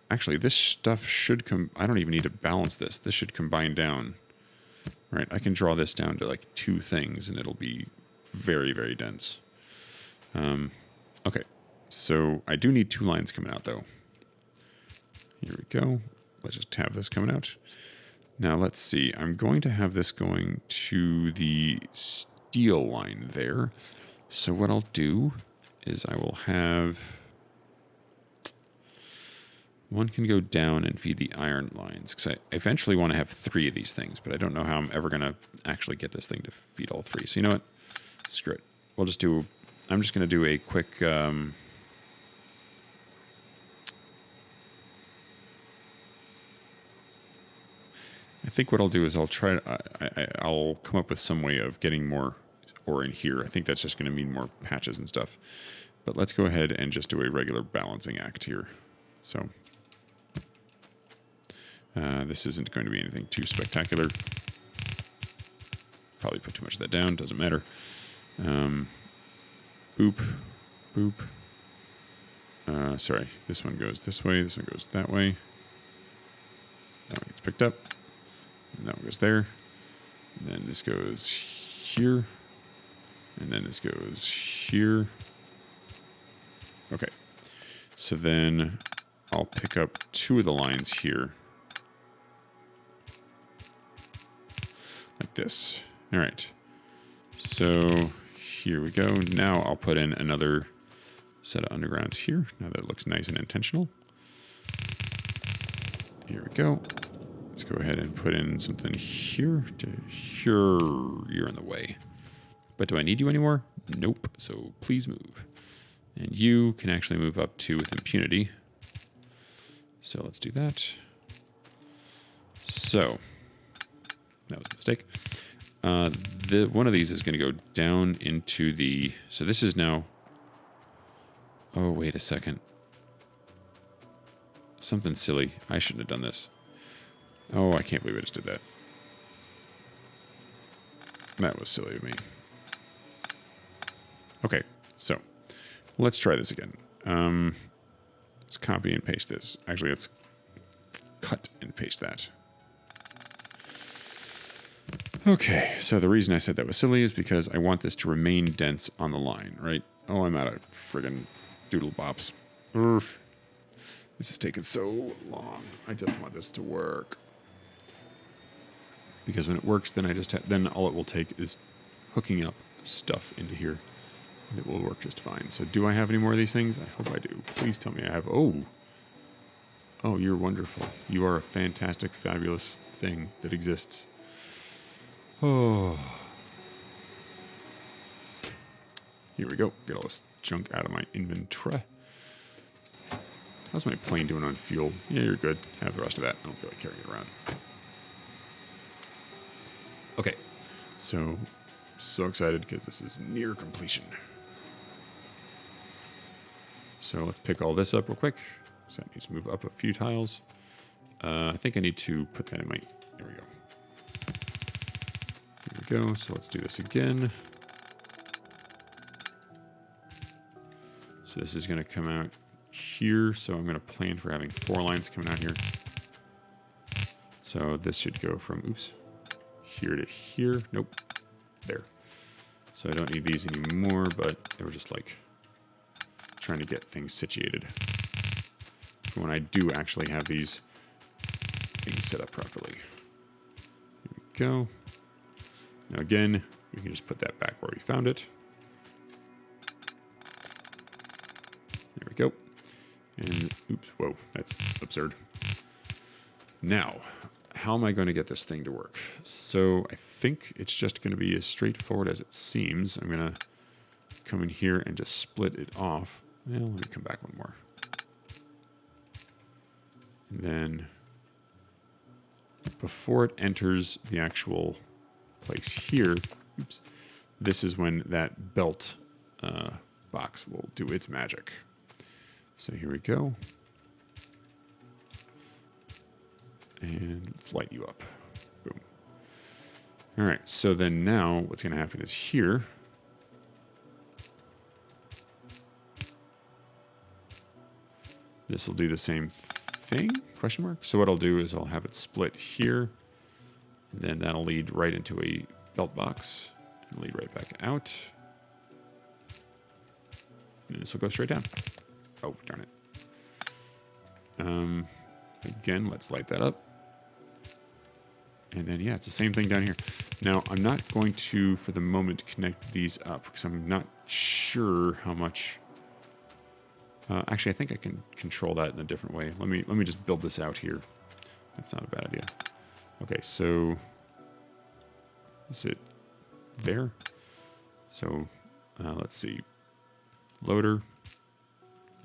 Actually, this stuff should I don't even need to balance this. This should combine down. Right? I can draw this down to like 2 things and it'll be very, very dense. Okay. So I do need 2 lines coming out, though. Here we go. let's just have this coming out. Now let's see. I'm going to have this going to the steel line there. So what I'll do is I will have one can go down and feed the iron lines, because I eventually want to have 3 of these things, but I don't know how I'm ever going to actually get this thing to feed all 3. So you know what? Screw it. We'll just do, I'm just going to do a quick, I think what I'll do is I'll try, I'll come up with some way of getting more ore in here. I think that's just going to mean more patches and stuff. But let's go ahead and just do a regular balancing act here. So this isn't going to be anything too spectacular. Probably put too much of that down, doesn't matter. Boop, boop. Sorry, this one goes this way, this one goes that way. That one gets picked up, and that one goes there. And then this goes here, and then this goes here. Okay, so then I'll pick up 2 of the lines here. Like this. All right. So here we go. Now I'll put in another set of undergrounds here. Now that it looks nice and intentional. Here we go. Let's go ahead and put in something here. Sure, you're in the way. But do I need you anymore? Nope. So please move. And you can actually move up to with impunity. So let's do that. So that was a mistake. One of these is going to go down into the... So this is now... Oh, wait a second. Something silly. I shouldn't have done this. Oh, I can't believe I just did that. That was silly of me. Okay, so let's try this again. Let's copy and paste this. Actually, let's cut and paste that. Okay, so the reason I said that was silly is because I want this to remain dense on the line, right? Oh, I'm out of friggin' doodle bops. Urgh. This is taking so long. I just want this to work. Because when it works, then then all it will take is hooking up stuff into here, and it will work just fine. So do I have any more of these things? I hope I do. Please tell me I have. Oh, you're wonderful. You are a fantastic, fabulous thing that exists. Oh. Here we go. Get all this junk out of my inventory. How's my plane doing on fuel? Yeah, you're good. Have the rest of that. I don't feel like carrying it around. Okay. So excited because this is near completion. So let's pick all this up real quick. So that needs to move up a few tiles. I think I need to put that in my... There we go. Here we go. So let's do this again. So this is going to come out here. So I'm going to plan for having 4 lines coming out here. So this should go from, oops, here to here. Nope. There. So I don't need these anymore, but they were just like trying to get things situated for when I do actually have these things set up properly. Here we go. Now again, we can just put that back where we found it. There we go. And oops, whoa, that's absurd. Now, how am I going to get this thing to work? So I think it's just going to be as straightforward as it seems. I'm going to come in here and just split it off. Well, let me come back one more. And then before it enters the actual place here, oops, this is when that belt box will do its magic. So here we go. And let's light you up. Boom. All right, so then now what's going to happen is here, this will do the same thing, question mark. So what I'll do is I'll have it split here, and then that'll lead right into a belt box, and lead right back out. And this will go straight down. Oh, darn it. Again, let's light that up. And then, yeah, it's the same thing down here. Now, I'm not going to, for the moment, connect these up because I'm not sure how much... actually, I think I can control that in a different way. Let me just build this out here. That's not a bad idea. Okay, so... Is it there? So, let's see. Loader,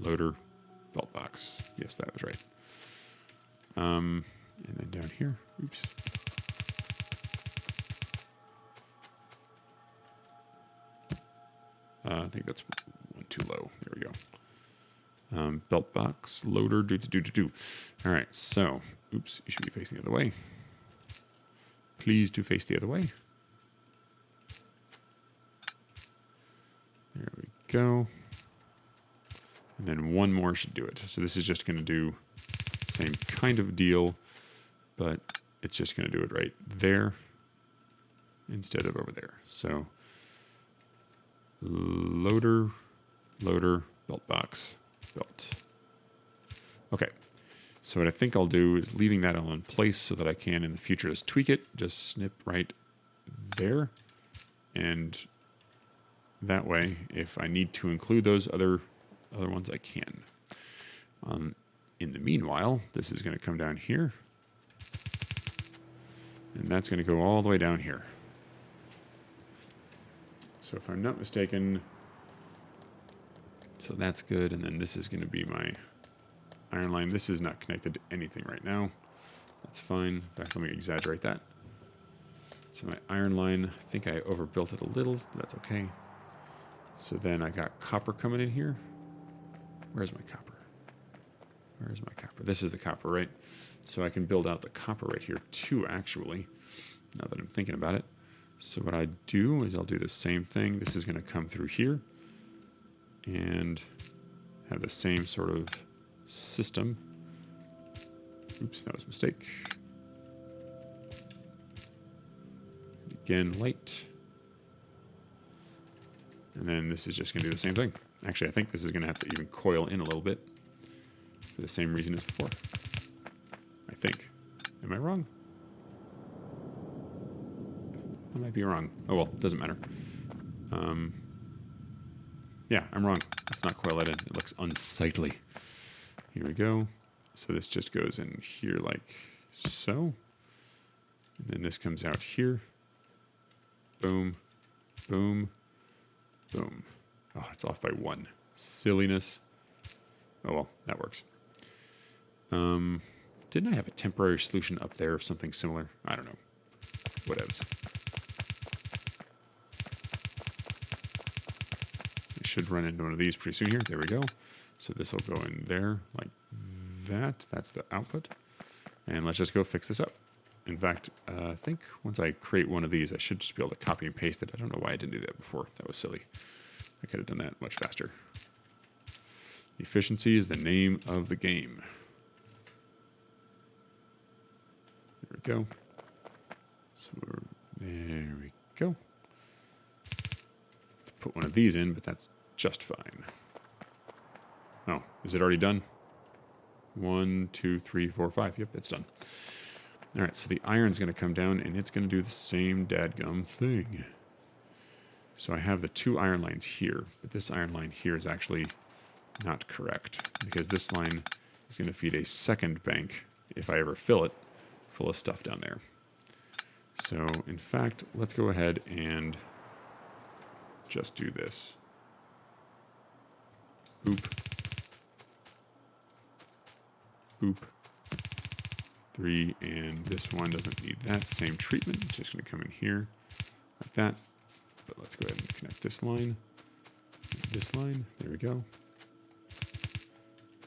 belt box. Yes, that was right. And then down here, oops. I think that's one too low. There we go. Belt box, loader, do. All right, so, oops, you should be facing the other way. Please do face the other way. There we go. And then one more should do it. So this is just going to do the same kind of deal, but it's just going to do it right there instead of over there. So loader, belt box, belt. Okay. So what I think I'll do is leaving that all in place so that I can in the future just tweak it, just snip right there. And that way, if I need to include those other ones, I can. In the meanwhile, this is going to come down here. And that's going to go all the way down here. So if I'm not mistaken, so that's good. And then this is going to be my iron line. This is not connected to anything right now. That's fine. In fact, let me exaggerate that. So my iron line, I think I overbuilt it a little, but that's okay. So then I got copper coming in here. Where's my copper? Where's my copper? This is the copper, right? So I can build out the copper right here too, actually, now that I'm thinking about it. So what I do is I'll do the same thing. This is going to come through here and have the same sort of system. Oops, that was a mistake. Again, light. And then this is just going to do the same thing. Actually, I think this is going to have to even coil in a little bit for the same reason as before. I think. Am I wrong? I might be wrong. Oh well, doesn't matter. Yeah, I'm wrong. It's not coileted. It looks unsightly. Here we go. So this just goes in here like so. And then this comes out here. Boom, boom, boom. Oh, it's off by one. Silliness. Oh well, that works. Didn't I have a temporary solution up there of something similar? I don't know. Whatevs. I should run into one of these pretty soon here. There we go. So this will go in there like that. That's the output. And let's just go fix this up. In fact, I think once I create one of these, I should just be able to copy and paste it. I don't know why I didn't do that before. That was silly. I could have done that much faster. Efficiency is the name of the game. There we go. So there we go. Put one of these in, but that's just fine. Oh, is it already done? 1, 2, 3, 4, 5. Yep, it's done. All right, so the iron's going to come down, and it's going to do the same dadgum thing. So I have the two iron lines here, but this iron line here is actually not correct because this line is going to feed a second bank, if I ever fill it, full of stuff down there. So, in fact, let's go ahead and just do this. Boop. Boop. 3, and this one doesn't need that same treatment. It's just going to come in here like that. But let's go ahead and connect this line. This line. There we go.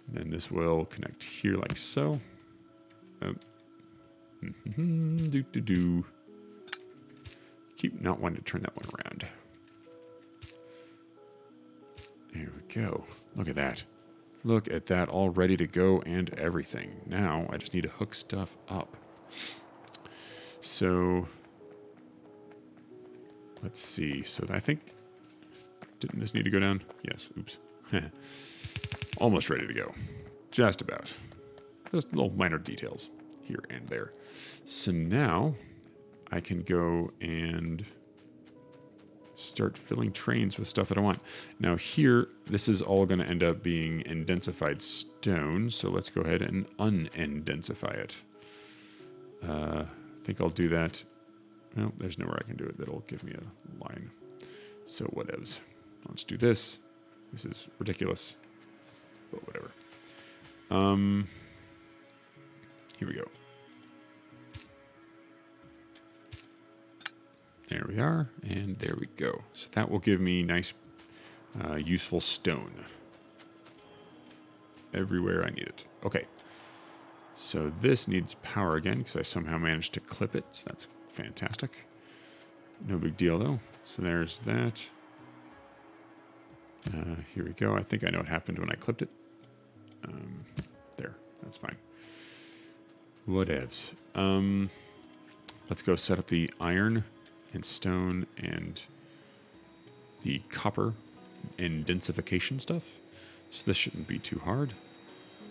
And then this will connect here like so. Oh. Do. Keep not wanting to turn that one around. There we go. Look at that. Look at that, all ready to go and everything. Now I just need to hook stuff up. So let's see. So I think, didn't this need to go down? Yes. Oops. Almost ready to go. Just about. Just little minor details here and there. So now I can go and start filling trains with stuff that I want. Now here, this is all going to end up being indensified stone. So let's go ahead and unindensify it. I think I'll do that. Well, there's nowhere I can do it that'll give me a line. So whatevs. Let's do this. This is ridiculous, but whatever. Here we go. There we are, and there we go. So that will give me nice, useful stone everywhere I need it. Okay. So this needs power again because I somehow managed to clip it. So that's fantastic. No big deal though. So there's that. Here we go. I think I know what happened when I clipped it. There. That's fine. Whatevs. Let's go set up the iron and stone and the copper intensification stuff. So this shouldn't be too hard.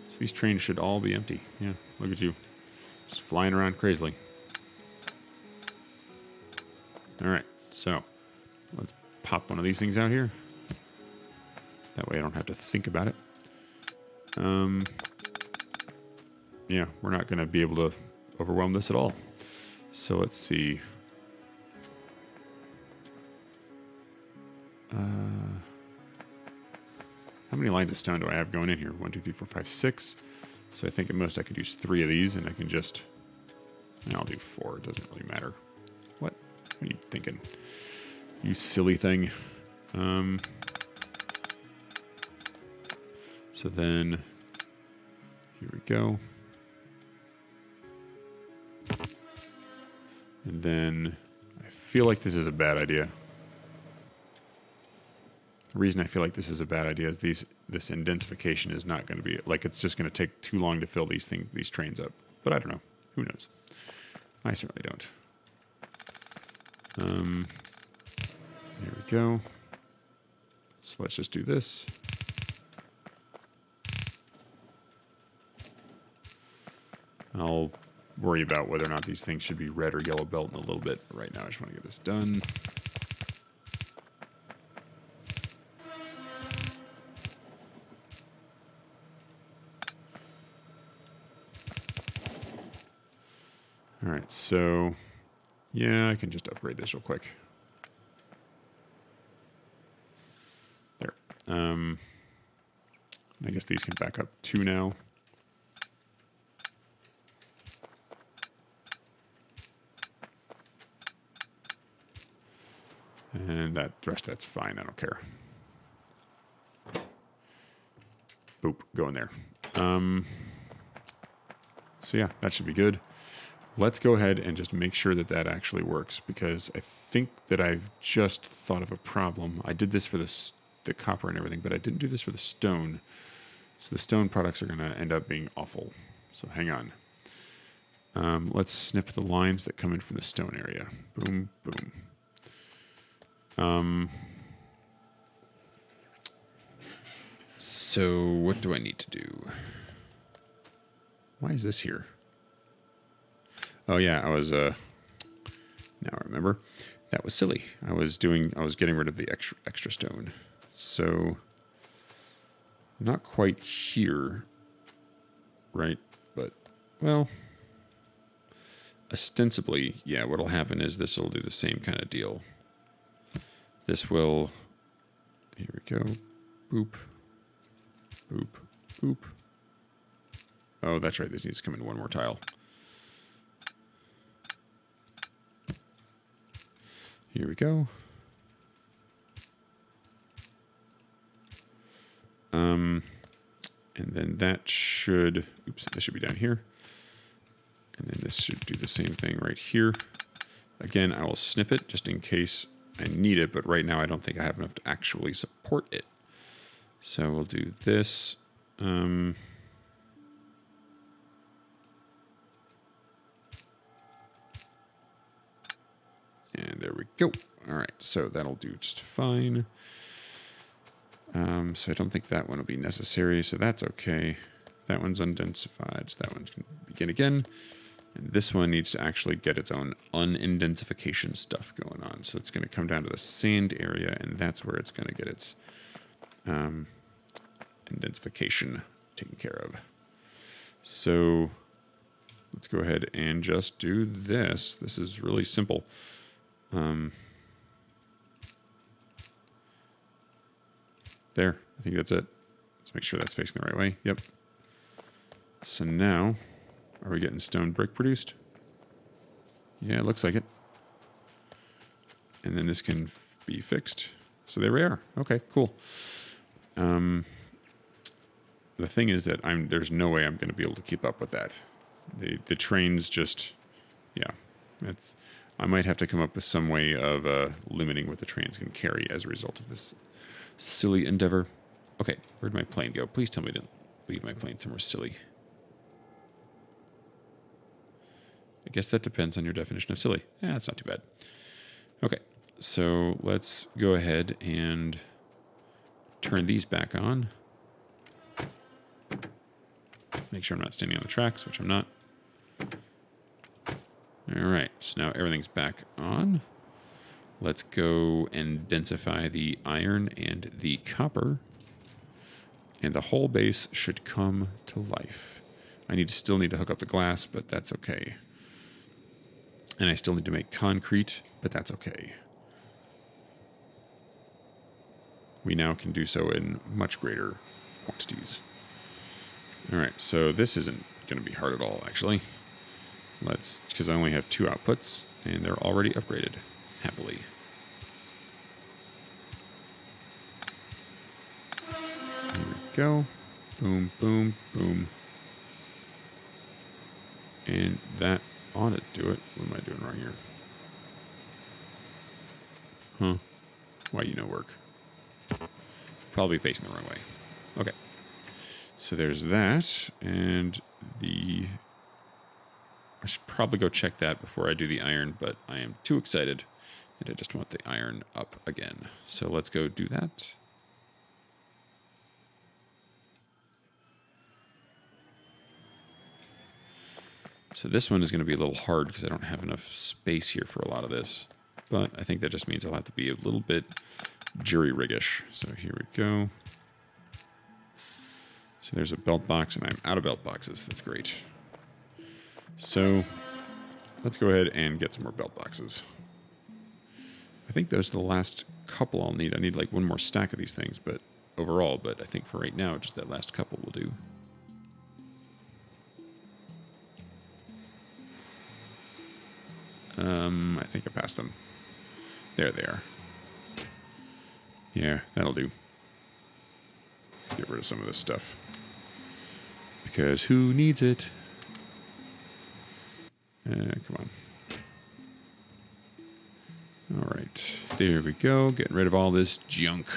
So these trains should all be empty. Yeah, look at you. Just flying around crazily. All right, so let's pop one of these things out here. That way I don't have to think about it. Yeah, we're not going to be able to overwhelm this at all. So let's see. How many lines of stone do I have going in here? 1, 2, 3, 4, 5, 6. So I think at most I could use 3 of these, and I can just... I'll do 4. It doesn't really matter. What? What are you thinking? You silly thing. So then... Here we go. And then... I feel like this is a bad idea. The reason I feel like this is a bad idea is this indentification is not going to be, like, it's just going to take too long to fill these trains up. But I don't know. Who knows? I certainly don't. There we go. So let's just do this. I'll worry about whether or not these things should be red or yellow belt in a little bit. But right now I just want to get this done. All right, so yeah, I can just upgrade this real quick. There. I guess these can back up 2 now. And that rest, that's fine. I don't care. Boop, go in there. So yeah, that should be good. Let's go ahead and just make sure that that actually works, because I think that I've just thought of a problem. I did this for the copper and everything, but I didn't do this for the stone. So the stone products are going to end up being awful. So hang on. Let's snip the lines that come in from the stone area. Boom, boom. So what do I need to do? Why is this here? Oh yeah, I was now I remember. That was silly. I was getting rid of the extra stone. So not quite here, right? But well, ostensibly, yeah, what'll happen is this will do the same kind of deal. This will, here we go, boop, boop, boop. Oh, that's right, this needs to come in one more tile. Here we go. And then that should, oops, this should be down here. And then this should do the same thing right here. Again, I will snip it just in case I need it, but right now I don't think I have enough to actually support it. So we'll do this. And there we go. All right, so that'll do just fine. So I don't think that one will be necessary, so that's okay. that one's undensified, so that one can begin again. And this one needs to actually get its own unindentification stuff going on. So it's going to come down to the sand area, and that's where it's going to get its indentification taken care of. So let's go ahead and just do this. This is really simple. There, I think that's it. Let's make sure that's facing the right way. Yep. So now, are we getting stone brick produced? Yeah, it looks like it. And then this can be fixed. So there we are. Okay, cool. The thing is that there's no way I'm going to be able to keep up with that. The trains just, yeah, I might have to come up with some way of limiting what the trains can carry as a result of this silly endeavor. Okay, where'd my plane go? Please tell me to leave my plane somewhere silly. I guess that depends on your definition of silly. Yeah, that's not too bad. Okay, so let's go ahead and turn these back on. Make sure I'm not standing on the tracks, which I'm not. All right, so now everything's back on. Let's go and densify the iron and the copper. And the whole base should come to life. I still need to hook up the glass, but that's okay. And I still need to make concrete, but that's okay. We now can do so in much greater quantities. All right, so this isn't going to be hard at all, actually. Because I only have 2 outputs, and they're already upgraded, happily. Here we go. Boom, boom, boom. And that ought to do it. What am I doing wrong here? Huh. Why you no work? Probably facing the wrong way. Okay. So there's that, and I should probably go check that before I do the iron, but I am too excited, and I just want the iron up again. So let's go do that. So this one is going to be a little hard because I don't have enough space here for a lot of this, but I think that just means I'll have to be a little bit jury-riggish. So here we go. So there's a belt box, and I'm out of belt boxes. That's great. So let's go ahead and get some more belt boxes. I think those are the last couple I'll need. I need like one more stack of these things, but overall, I think for right now, just that last couple will do. I think I passed them. There they are. Yeah, that'll do. Get rid of some of this stuff. Because who needs it? Come on. All right. There we go. Getting rid of all this junk.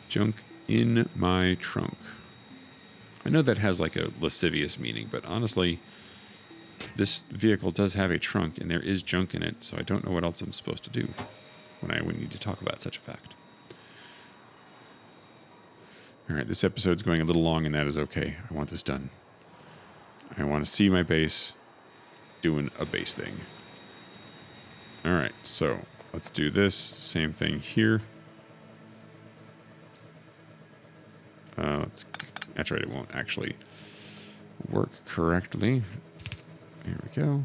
Junk in my trunk. I know that has like a lascivious meaning, but honestly, this vehicle does have a trunk and there is junk in it, so I don't know what else I'm supposed to do when I would need to talk about such a fact. All right, this episode's going a little long, and that is okay. I want this done. I want to see my base doing a base thing. All right, so let's do this. Same thing here. That's right, it won't actually work correctly. Here we go.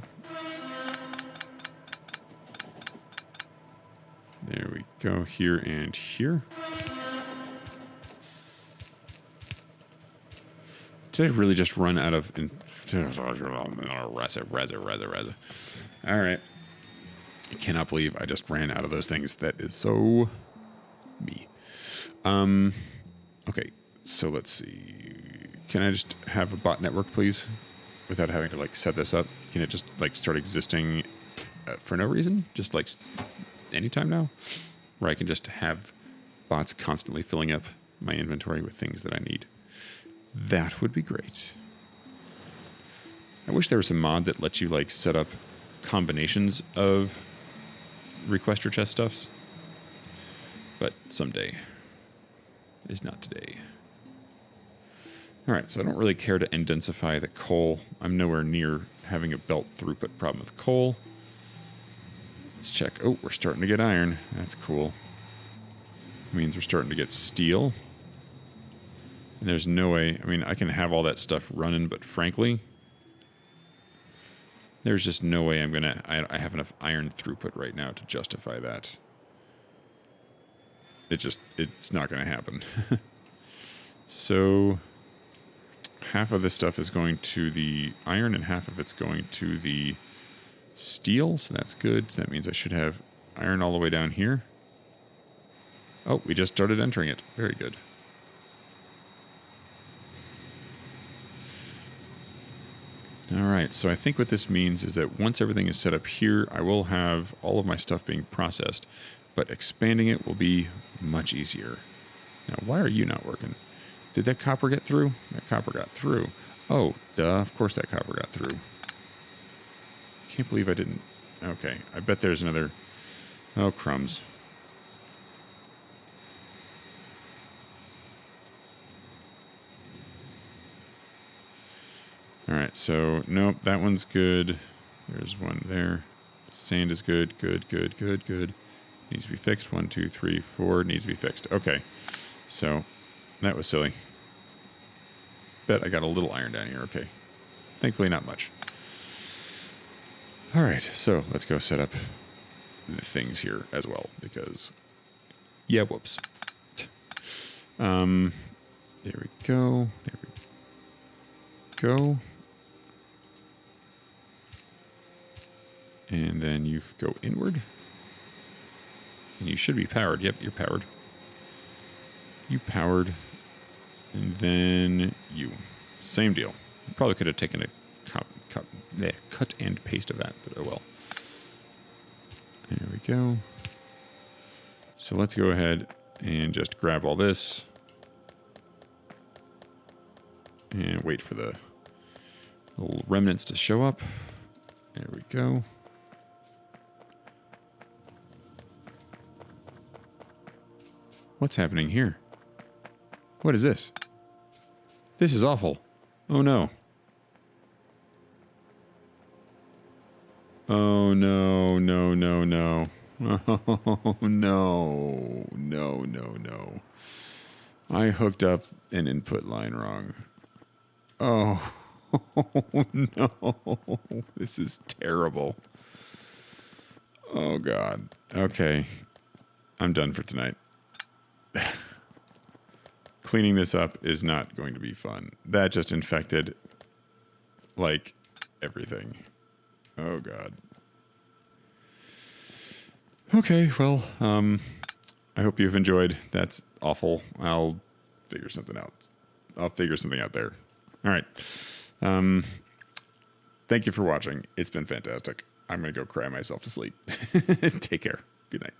There we go, here and here. Did I really just run out of... All right. I cannot believe I just ran out of those things. That is so me. Okay, so let's see. Can I just have a bot network, please? Without having to, like, set this up? Can it just, like, start existing for no reason? Just, like, anytime now? Where I can just have bots constantly filling up my inventory with things that I need. That would be great. I wish there was a mod that lets you, like, set up combinations of requester chest stuffs. But someday is not today. All right, so I don't really care to indensify the coal. I'm nowhere near having a belt throughput problem with coal. Let's check. Oh, we're starting to get iron. That's cool. Means we're starting to get steel. And there's no way, I mean, I can have all that stuff running, but frankly, there's just no way I have enough iron throughput right now to justify that. It's not going to happen. So half of this stuff is going to the iron and half of it's going to the steel. So that's good. So that means I should have iron all the way down here. Oh, we just started entering it. Very good. All right, so I think what this means is that once everything is set up here, I will have all of my stuff being processed, but expanding it will be much easier. Now, why are you not working? Did that copper get through? That copper got through. Oh, duh, of course that copper got through. Can't believe I didn't. Okay, I bet there's another. Oh, crumbs. All right, so nope, that one's good. There's one there. Sand is good, good, good, good, good. Needs to be fixed. 1, 2, 3, 4. Needs to be fixed. Okay, so that was silly. Bet I got a little iron down here. Okay, thankfully not much. All right, so let's go set up the things here as well because, yeah, whoops. There we go. There we go. And then you go inward. And you should be powered. Yep, you're powered. You powered. And then you. Same deal. You probably could have taken a cut and paste of that, but oh well. There we go. So let's go ahead and just grab all this. And wait for the little remnants to show up. There we go. What's happening here? What is this? This is awful. Oh no. Oh no, no, no, no. Oh no. No, no, no. I hooked up an input line wrong. Oh, no. This is terrible. Oh, God. Okay. I'm done for tonight. Cleaning this up is not going to be fun. That just infected, like, everything. Oh, God. Okay, well, I hope you've enjoyed. That's awful. I'll figure something out. I'll figure something out there. All right. Thank you for watching. It's been fantastic. I'm going to go cry myself to sleep. Take care. Good night.